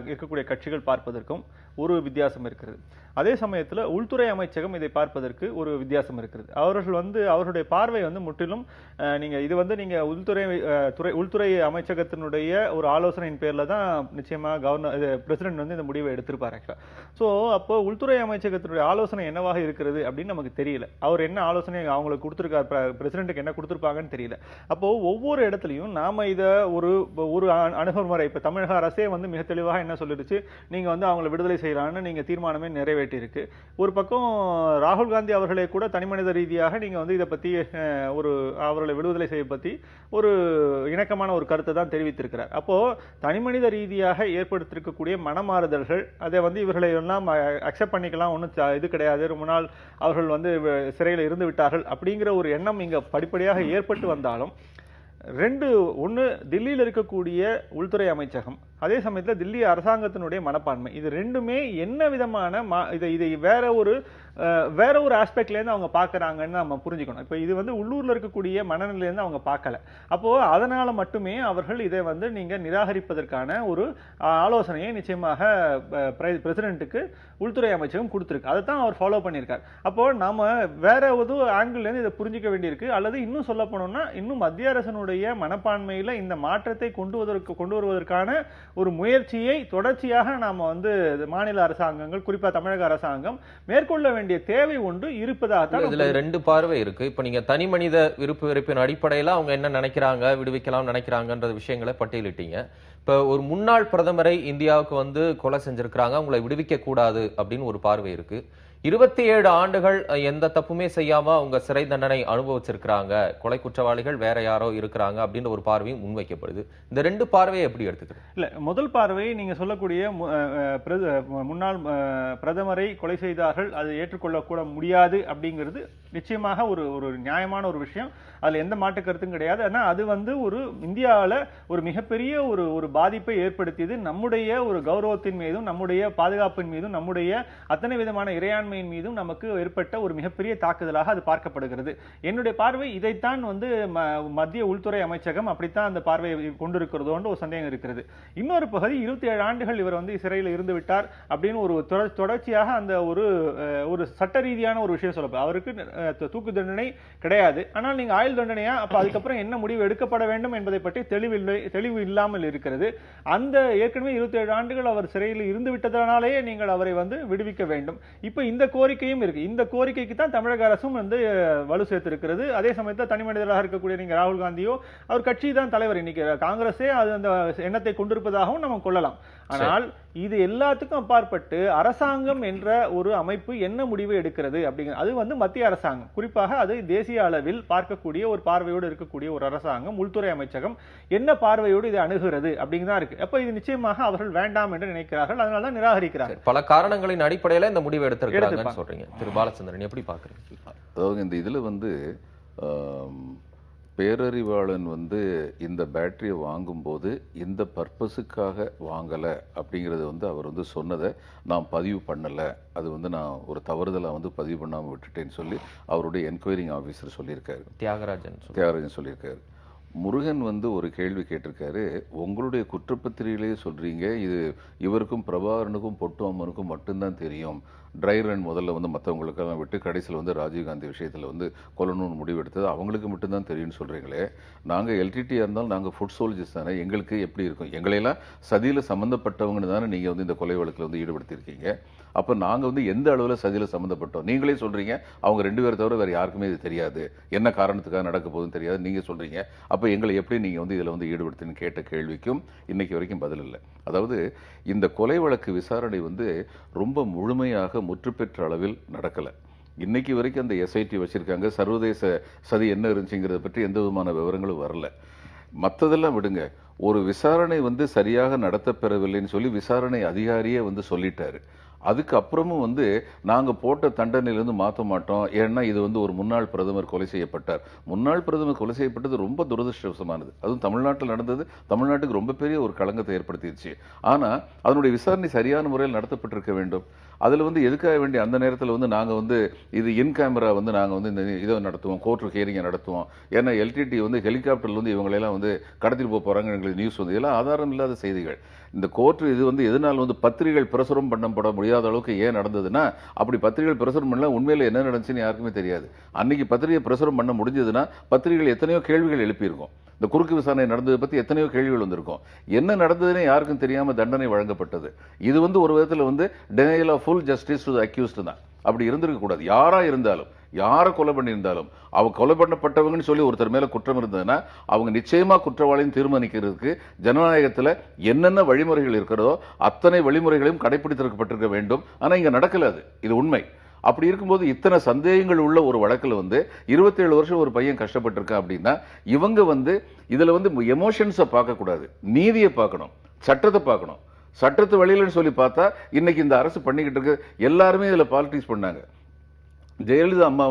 இருக்கக்கூடிய கட்சிகள் பார்ப்பதற்கும் ஒரு வித்தியாசம் இருக்கிறது. அதே சமயத்தில் உள்துறை அமைச்சகம் இதை பார்ப்பதற்கு ஒரு வித்தியாசம் இருக்கிறது. அவர்கள் வந்து அவருடைய பார்வை வந்து முற்றிலும் நீங்க இது வந்து நீங்க உள்துறை அமைச்சகத்தினுடைய ஒரு ஆலோசனையின் பேர்ல தான் நிச்சயமா பிரசிடென்ட் வந்து இந்த முடிவை எடுத்திருப்பாரு. ஸோ அப்போ உள்துறை அமைச்சகத்தினுடைய ஆலோசனை என்னவாக இருக்கிறது அப்படின்னு நமக்கு தெரியல. அவர் என்ன ஆலோசனை அவங்களுக்கு கொடுத்திருக்காரு, பிரசிடென்ட்டுக்கு என்ன கொடுத்திருப்பாங்கன்னு தெரியல. அப்போ ஒவ்வொரு இடத்துலையும் நாம இதை ஒரு அணுகுமுறை, இப்ப தமிழக அரசே வந்து மிக தெளிவாக என்ன சொல்லிடுச்சு, நீங்க வந்து அவங்களை விடுதலை செய்யலாம்னு நீங்க தீர்மானமே நிறைவேற்றி இருக்கு. ஒரு பக்கம் ராகுல் காந்தி அவர்களே கூட தனிமனித ரீதியாக நீங்க வந்து இதை பத்தி ஒரு அவர்களை விடுதலை செய்ய பத்தி ஒரு இணக்கமான ஒரு கருத்தை தான் தெரிவித்திருக்கிறார். அப்போ தனிமனித ரீதியாக ஏற்படுத்திருக்கக்கூடிய மனமாறுதல்கள், அதை வந்து இவர்களை எல்லாம் அக்செப்ட் பண்ணிக்கலாம், ஒன்றும் இது கிடையாது, ரொம்ப நாள் அவர்கள் வந்து சிறையில் இருந்து விட்டார்கள் அப்படிங்கிற ஒரு எண்ணம் இங்க படிப்படியாக ஏற்பட்டு வந்தாலும் ஒன்று டெல்லியில் இருக்கக்கூடிய உள்துறை அமைச்சகம், அதே சமயத்தில் தில்லி அரசாங்கத்தினுடைய மனப்பான்மை, இது ரெண்டுமே என்ன விதமான இதை வேற ஒரு ஆஸ்பெக்ட்லேருந்து அவங்க பார்க்குறாங்கன்னு நம்ம புரிஞ்சுக்கணும். இப்போ இது வந்து உள்ளூரில் இருக்கக்கூடிய மனநிலையிலேருந்து அவங்க பார்க்கல. அப்போது அதனால் மட்டுமே அவர்கள் இதை வந்து நீங்கள் நிராகரிப்பதற்கான ஒரு ஆலோசனையை நிச்சயமாக பிரசிடென்ட்டுக்கு உள்துறை அமைச்சகம் கொடுத்துருக்கு. அதை தான் அவர் ஃபாலோ பண்ணியிருக்கார். அப்போது நாம் வேற ஒரு ஆங்கிள்லேருந்து இதை புரிஞ்சிக்க வேண்டியிருக்கு. அல்லது இன்னும் சொல்ல போனோம்னா இன்னும் மத்திய அரசனுடைய மனப்பான்மையில் இந்த மாற்றத்தை கொண்டு வருவதற்கான ஒரு முயற்சியை தொடர்ச்சியாக நாம வந்து மாநில அரசாங்கங்கள், குறிப்பா தமிழக அரசாங்கம் மேற்கொள்ள வேண்டிய தேவை ஒன்று இருப்பதாக இதுல 2 பார்வை இருக்கு. இப்ப நீங்க தனி மனித விருப்பு வெறுப்பின் அடிப்படையில அவங்க என்ன நினைக்கிறாங்க, விடுவிக்கலாம் நினைக்கிறாங்கன்ற விஷயங்களை பட்டியலிட்டீங்க. இப்ப ஒரு முன்னாள் பிரதமரை இந்தியாவுக்கு வந்து கொலை செஞ்சிருக்கிறாங்க, அவங்களை விடுவிக்க கூடாது அப்படின்னு ஒரு பார்வை இருக்கு. 27 ஆண்டுகள் எந்த தப்புமே செய்யாம அவங்க சிறை தண்டனை அனுபவிச்சிருக்கிறாங்க, கொலை குற்றவாளிகள் வேற யாரோ இருக்கிறாங்க அப்படின்ற ஒரு பார்வையும் முன்வைக்கப்படுது. இந்த ரெண்டு பார்வையை எப்படி எடுத்துக்கிறது? இல்ல, முதல் பார்வை நீங்க சொல்லக்கூடிய முன்னாள் பிரதமரை கொலை செய்தார்கள், அது ஏற்றுக்கொள்ளக்கூட முடியாது அப்படிங்கிறது நிச்சயமாக ஒரு நியாயமான ஒரு விஷயம். அதுல எந்த மாற்று கருத்தும் கிடையாது. ஆனா அது ஒரு இந்தியாவில் ஒரு மிகப்பெரிய ஒரு பாதிப்பை ஏற்படுத்தியது. நம்முடைய ஒரு கௌரவத்தின் மீதும் நம்முடைய பாதுகாப்பின் மீதும் நம்முடைய அத்தனை விதமான இறையாண்மையின் மீதும் நமக்கு ஏற்பட்ட ஒரு மிகப்பெரிய தாக்குதலாக அது பார்க்கப்படுகிறது. என்னுடைய பார்வை இதைத்தான் மத்திய உள்துறை அமைச்சகம் அப்படித்தான் அந்த பார்வையை கொண்டிருக்கிறதோன்ற ஒரு சந்தேகம் இருக்கிறது. இன்னொரு பகுதி 27 ஆண்டுகள் இவர் சிறையில் இருந்து விட்டார் அப்படின்னு ஒரு தொடர்ச்சியாக அந்த ஒரு சட்ட ரீதியான ஒரு விஷயம் சொல்லப்போ அவருக்கு தூக்கு தண்டனை கிடையாது. ஆனால் நீங்க ஆயுள் தண்டனையா, அப்ப அதுக்கப்புறம் என்ன முடிவு எடுக்கப்பட வேண்டும் என்பதை பற்றி தெளிவு இல்லாமல் இருக்கிறது. அந்த ஏற்கனவே 27 ஆண்டுகள் அவர் சிறையில் இருந்து விட்டதனாலேயே நீங்கள் அவரை விடுவிக்க வேண்டும். இப்ப இந்த கோரிக்கையும் இருக்கு. இந்த கோரிக்கைக்கு தான் தமிழக அரசும் வலு சேர்த்திருக்கிறது. அதே சமயத்தில் தனி மனிதராக இருக்கக்கூடிய நீங்க ராகுல் காந்தியோ அவர் கட்சி தான் தலைவர், இன்னைக்கு காங்கிரஸே அது அந்த எண்ணத்தை கொண்டிருப்பதாகவும் நம்ம கொள்ளலாம். ஆனால் இது எல்லாத்துக்கும் அப்பாற்பட்டு அரசாங்கம் என்ற ஒரு அமைப்பு என்ன முடிவு எடுக்கிறது அப்படிங்கிறது அது மத்திய அரசாங்கம், குறிப்பாக அது தேசிய அளவில் பார்க்கக்கூடிய ஒரு பார்வையோடு இருக்கக்கூடிய ஒரு அரசாங்கம், உள்துறை அமைச்சகம் என்ன பார்வையோடு இதை அணுகிறது அப்படிங்கிறதா இருக்கு. அப்ப இது நிச்சயமாக அவர்கள் வேண்டாம் என்று நினைக்கிறார்கள், அதனாலதான் நிராகரிக்கிறார்கள். பல காரணங்களின் அடிப்படையில இந்த முடிவு எடுத்திருக்கிறாங்கன்னு சொல்றீங்க. திரு பாலச்சந்திரன் எப்படி பாக்குறீங்க? அதாவது இந்த இதுல பேரறிவாளன் இந்த பேட்டரியை வாங்கும்போது இந்த பர்பஸுக்காக வாங்கலை அப்படிங்கிறத அவர் சொன்னதை நான் பதிவு பண்ணலை, அது நான் ஒரு தவறுதலாக பதிவு பண்ணாமல் விட்டுட்டேன்னு சொல்லி அவருடைய என்கொயரிங் ஆஃபீஸர் சொல்லியிருக்காரு, தியாகராஜன் சொல்லியிருக்காரு. முருகன் ஒரு கேள்வி கேட்டிருக்காரு, உங்களுடைய குற்றப்பத்திரிகையிலேயே சொல்றீங்க இது இவருக்கும் பிரபாகரனுக்கும் பொட்டுஅம்மனுக்கும் மட்டும்தான் தெரியும், ட்ரை ரன் முதல்ல மற்றவங்களுக்கெல்லாம் விட்டு கடைசியில் ராஜீவ்காந்தி விஷயத்தில் கொல்லணும்னு முடிவெடுத்தது அவங்களுக்கு மட்டும்தான் தெரியும்னு சொல்றீங்களே, நாங்கள் எல்டிடியாக இருந்தாலும் நாங்கள் ஃபுட் சோல்ஜர்ஸ் தானே, எங்களுக்கு எப்படி இருக்கும், எங்களையெல்லாம் சதியில் சம்மந்தப்பட்டவங்கன்னு தானே நீங்கள் இந்த கொலை வழக்கில் ஈடுபடுத்தியிருக்கீங்க, அப்போ நாங்கள் எந்த அளவில் சதியில் சம்மந்தப்பட்டோம், நீங்களே சொல்றீங்க அவங்க 2 பேரை தவிர வேறு யாருக்குமே இது தெரியாது, என்ன காரணத்துக்காக நடக்க போகுதுன்னு தெரியாது நீங்கள் சொல்றீங்க, அப்போ எங்களை எப்படி நீங்கள் இதில் ஈடுபடுத்தின்னு கேட்ட கேள்விக்கும் இன்னைக்கு வரைக்கும் பதில் இல்லை. அதாவது இந்த கொலை வழக்கு விசாரணை ரொம்ப முழுமையாக முற்று பெற்ற அளவில் நடக்கலை. இன்னைக்கு வரைக்கும் அந்த எஸ்ஐடி வச்சிருக்காங்க, சர்வதேச சதி என்ன இருந்துச்சுங்கிறத பற்றி எந்த விதமான விவரங்களும் வரல. மற்றதெல்லாம் விடுங்க, ஒரு விசாரணை சரியாக நடத்தப்பெறவில்லைன்னு சொல்லி விசாரணை அதிகாரியே சொல்லிட்டாரு. அதுக்கப்புறமும் நாங்க போட்ட தண்டனையிலிருந்து மாற்ற மாட்டோம், ஏன்னா இது ஒரு முன்னாள் பிரதமர் கொலை செய்யப்பட்டார். முன்னாள் பிரதமர் கொலை செய்யப்பட்டது ரொம்ப துரதிருஷ்டவசமானது, அதுவும் தமிழ்நாட்டில் நடந்தது, தமிழ்நாட்டுக்கு ரொம்ப பெரிய ஒரு களங்கத்தை ஏற்படுத்திடுச்சு. ஆனா அதனுடைய விசாரணை சரியான முறையில் நடத்தப்பட்டிருக்க வேண்டும். அதுல எதுக்காக வேண்டிய அந்த நேரத்தில் நாங்க இது இன் கேமரா நாங்க இந்த இதை நடத்துவோம், கோர்ட் ஹியரிங்கை நடத்துவோம், ஏன்னா எல்டிடி ஹெலிகாப்டர்ல இவங்களெல்லாம் கடத்திட்டு போறாங்க எங்களுக்கு நியூஸ் இதெல்லாம் ஆதாரம் இல்லாத செய்திகள். இந்த கோர்ட் இது எதனால் பத்திரிகைகள் பிரசுரம் பண்ணப்பட முடியாத அளவுக்கு ஏன் நடந்ததுன்னா, அப்படி பத்திரிகைகள் பிரசுரம் பண்ணல உண்மையில என்ன நடந்துச்சுன்னு யாருக்குமே தெரியாது. அன்னைக்கு பத்திரிகை பிரசுரம் பண்ண முடிஞ்சதுன்னா பத்திரிகைகள் எத்தனையோ கேள்விகள் எழுப்பியிருக்கும், இந்த குறுக்கு விசாரணை நடந்ததை பத்தி எத்தனையோ கேள்விகள் வந்திருக்கும், என்ன நடந்ததுன்னு யாருக்கும் தெரியாம தண்டனை வழங்கப்பட்டது. இது ஒரு விதத்தில் denial of full justice to the accused தான். அப்படி இருந்திருக்க கூடாது. யாரா இருந்தாலும், யாரை கொலை பண்ணியிருந்தாலும், அவங்க கொலை பண்ணப்பட்டவங்கன்னு சொல்லி ஒருத்தர் மேல குற்றம் இருந்ததுன்னா அவங்க நிச்சயமா குற்றவாளின்னு தீர்மானிக்கிறதுக்கு ஜனநாயகத்துல என்னென்ன வழிமுறைகள் இருக்கிறதோ அத்தனை வழிமுறைகளையும் கடைபிடித்திருக்கப்பட்டிருக்க வேண்டும். ஆனா இங்க நடக்கல, இது உண்மை. அப்படி இருக்கும்போது இத்தனை சந்தேகங்கள் உள்ள ஒரு வழக்கில் 27 வருஷம் ஒரு பையன் கஷ்டப்பட்டிருக்கான் அப்படின்னா இவங்க இதுல எமோஷன்ஸை பார்க்க கூடாது, நீதியை பார்க்கணும், சட்டத்தை பார்க்கணும். சட்டத்து வழியிலன்னு சொல்லி பார்த்தா இன்னைக்கு இந்த அரசு பண்ணிக்கிட்டு இருக்கு, எல்லாருமே இதுல பாலிடிக்ஸ் பண்ணாங்க. ஜெயலலிதா அம்மா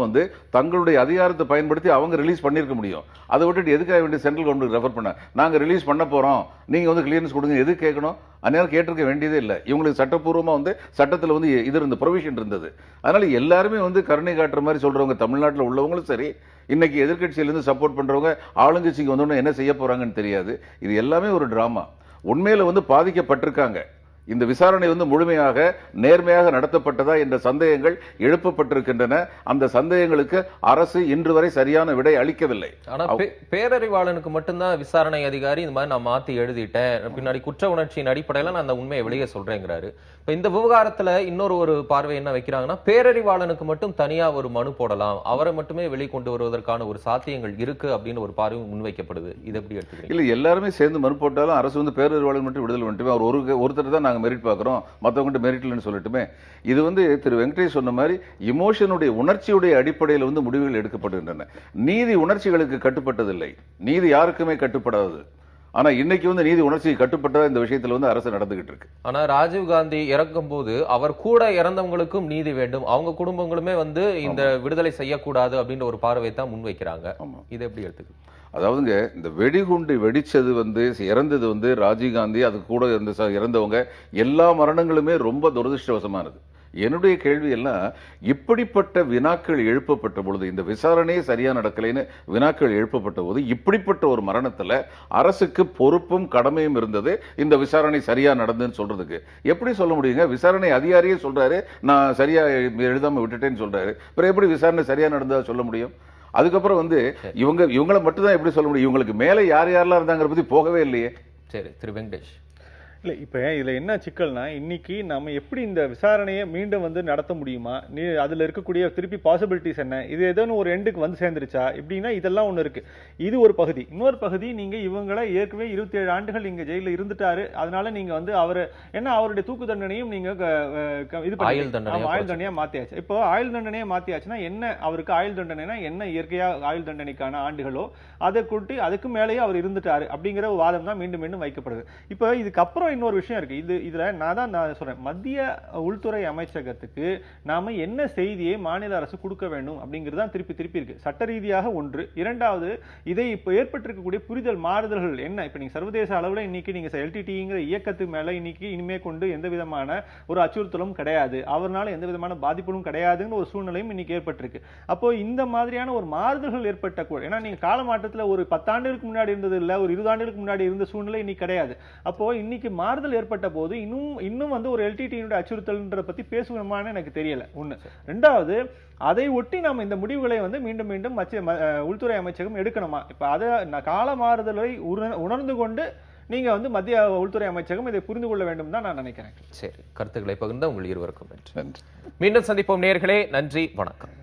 தங்களுடைய அதிகாரத்தை பயன்படுத்தி அவங்க ரிலீஸ் பண்ணிருக்க முடியும், அதை விட்டுட்டு எதுக்காக வேண்டிய சென்ட்ரல் கவர்மெண்ட் ரெஃபர் பண்ண, நாங்க ரிலீஸ் பண்ண போறோம் நீங்க கிளியரன்ஸ் கொடுங்க, எது கேட்கணும், அந்நேரம் கேட்டிருக்க வேண்டியதே இல்லை. இவங்களுக்கு சட்டப்பூர்வமா சட்டத்தில் இது இருந்த ப்ரொவிஷன் இருந்தது. அதனால எல்லாருமே கருணை காட்டுற மாதிரி சொல்றவங்க தமிழ்நாட்டில் உள்ளவங்களும் சரி, இன்னைக்கு எதிர்கட்சியிலிருந்து சப்போர்ட் பண்றவங்க ஆளுங்கட்சிக்கு வந்தோன்னு என்ன செய்ய போறாங்கன்னு தெரியாது. இது எல்லாமே ஒரு டிராமா. உண்மையில பாதிக்கப்பட்டிருக்காங்க. இந்த விசாரணை முழுமையாக நேர்மையாக நடத்தப்பட்டதா என்ற சந்தேகங்கள் எழுப்பப்பட்டிருக்கின்றன. அந்த சந்தேகங்களுக்கு அரசு இன்று வரை சரியான விடை அளிக்கவில்லை. ஆனா பேரறிவாளனுக்கு மட்டும்தான் விசாரணை அதிகாரி இந்த மாதிரி நான் மாத்தி எழுதிட்டேன், பின்னாடி குற்ற உணர்ச்சியின் அடிப்படையில நான் அந்த உண்மையை வெளியே சொல்றேங்கிறாரு. இப்ப இந்த விவகாரத்துல இன்னொரு பார்வை என்ன வைக்கிறாங்கன்னா, பேரறிவாளனுக்கு மட்டும் தனியா ஒரு மனு போடலாம், அவரை மட்டுமே வெளிக்கொண்டு வருவதற்கான ஒரு சாத்தியங்கள் இருக்கு அப்படின்னு ஒரு பார்வை முன்வைக்கப்படுது. இது எப்படி எடுத்துக்கிறீங்க? இல்ல, எல்லாருமே சேர்ந்து மனு போட்டாலும் அரசு பேரறிவாளன் மட்டும் விடுதலை பண்ணிட்டு அவர் ஒருத்தர் தான் நாங்க மெரிட் பார்க்குறோம், மற்றவங்ககிட்ட மெரிட் இல்லைன்னு சொல்லட்டுமே. இது வந்து திரு வெங்கடேஷ் சொன்ன மாதிரி இமோஷனுடைய உணர்ச்சியுடைய அடிப்படையில் வந்து முடிவுகள் எடுக்கப்படுகின்றன. நீதி உணர்ச்சிகளுக்கு கட்டுப்பட்டதில்லை, நீதி யாருக்குமே கட்டுப்படாது. ஆனா இன்னைக்கு வந்து நீதி உணர்ச்சிக்கு கட்டுப்பட்ட இந்த விஷயத்துல வந்து அரசு நடந்துகிட்டு இருக்கு. ஆனா ராஜீவ் காந்தி இறக்கும் போது அவர் கூட இறந்தவங்களுக்கும் நீதி வேண்டும், அவங்க குடும்பங்களுமே வந்து இந்த விடுதலை செய்யக்கூடாது அப்படின்ற ஒரு பார்வை தான் முன்வைக்கிறாங்க. இது எப்படி எடுத்துக்கு? அதாவதுங்க, இந்த வெடிகுண்டு வெடிச்சது வந்து இறந்தது வந்து ராஜீவ்காந்தி, அது கூட இறந்தவங்க எல்லா மரணங்களுமே ரொம்ப துரதிருஷ்டவசமானது. என்னுடைய கேள்வி எல்லாம், இப்படிப்பட்ட வினாக்கள் எழுப்பப்பட்ட பொழுது, இந்த விசாரணையே சரியா நடக்கலைன்னு வினாக்கள் எழுப்பப்பட்ட போது, இப்படிப்பட்ட ஒரு மரணத்துல அரசுக்கு பொறுப்பும் கடமையும் இருந்தது, இந்த விசாரணை சரியா நடந்துன்னு சொல்றதுக்கு எப்படி சொல்ல முடியுங்க? விசாரணை அதிகாரியே சொல்றாரு நான் சரியா எழுதாம விட்டுட்டேன்னு சொல்றாரு. அப்புறம் எப்படி விசாரணை சரியா நடந்ததா சொல்ல முடியும்? அதுக்கப்புறம் வந்து இவங்களை மட்டும் தான் எப்படி சொல்ல முடியும்? இவங்களுக்கு மேல யார் யாரெல்லாம் இருந்தாங்கிற பத்தி போகவே இல்லையே. சரி, திரு வெங்கடேஷ். இல்லை, இப்போ இதில் என்ன சிக்கல்னா, இன்னைக்கு நம்ம எப்படி இந்த விசாரணையை மீண்டும் வந்து நடத்த முடியுமா, அதில் இருக்கக்கூடிய திருப்பி பாசிபிலிட்டிஸ் என்ன, இது ஏதோ ஒரு எண்டுக்கு வந்து சேர்ந்துருச்சா இப்படின்னா இதெல்லாம் ஒன்று இருக்கு. இது ஒரு பகுதி. இன்னொரு பகுதி, நீங்க இவங்களை ஏற்கனவே 27 ஆண்டுகள் நீங்க ஜெயிலில் இருந்துட்டாரு, அதனால நீங்க வந்து அவருடைய தூக்கு தண்டனையும் நீங்க இது ஆயுள் தண்டனையா மாத்தியாச்சு. இப்போ ஆயுள் தண்டனையா மாத்தியாச்சுன்னா என்ன, அவருக்கு ஆயுள் தண்டனைனா என்ன, இயற்கையா ஆயுள் தண்டனைக்கான ஆண்டுகளோ அதை கூட்டி அதுக்கு மேலேயே அவர் இருந்துட்டாரு அப்படிங்கிற ஒரு வாதம் தான் மீண்டும் மீண்டும் வைக்கப்படுது. இப்போ இதுக்கப்புறம் இன்னொரு விஷயம் இருக்கு. இதுல நான் சொல்றேன், மத்திய உள்துறை அமைச்சகத்துக்கு நாம என்ன செய்தியை மாநில அரசு கொடுக்க வேண்டும் அப்படிங்கிறது தான் திருப்பி திருப்பி இருக்கு. சட்ட ரீதியாக ஒன்று. இரண்டாவது, இதை இப்போ ஏற்பட்டிருக்கக்கூடிய புரிதல் மாறுதல்கள் என்ன? இப்ப நீங்க சர்வதேச அளவில் இன்னைக்கு நீங்க எல்டிடிங்கிற இயக்கத்து மேல இன்னைக்கு இனிமே கொண்டு எந்த விதமான ஒரு அச்சுறுத்தலும் கிடையாது, அவரால் எந்த விதமான பாதிப்பும் கிடையாதுன்னு ஒரு சூழ்நிலையும் இன்னைக்கு ஏற்பட்டிருக்கு. அப்போ இந்த மாதிரியான ஒரு மாறுதல்கள் ஏற்பட்ட கூட, ஏன்னா நீங்க காலமாற்றத்தில் ஒரு 10 ஆண்டுகளுக்கு முன்னாடி இருந்தது இல்ல, ஒரு 20 ஆண்டுகளுக்கு முன்னாடி இருந்த சூழ்நிலை இன்னைக்கு கிடையாது. அப்போ இன்னைக்கு மாறுதல் ஏற்பட்ட போது இன்னும் வந்து ஒரு எல்டிடியினுடைய அச்சுறுத்தல்ன்ற பத்தி பேசுவோமான்னு எனக்கு தெரியல. ஒண்ணு. ரெண்டாவது, அதை ஒட்டி நாம இந்த முடிவுகளை வந்து மீண்டும் மீண்டும் உள்துறை அமைச்சகம் எடுக்கணுமா? இப்ப அதை கால மாறுதலை உணர்ந்து கொண்டு நீங்க வந்து மத்திய உள்துறை அமைச்சகம் இதை புரிந்து கொள்ள வேண்டும் தான் நான் நினைக்கிறேன். சரி, கருத்துக்களை பகிர்ந்த உங்கள் இருவருக்கும் நன்றி. மீண்டும் சந்திப்போம் நேயர்களே. நன்றி, வணக்கம்.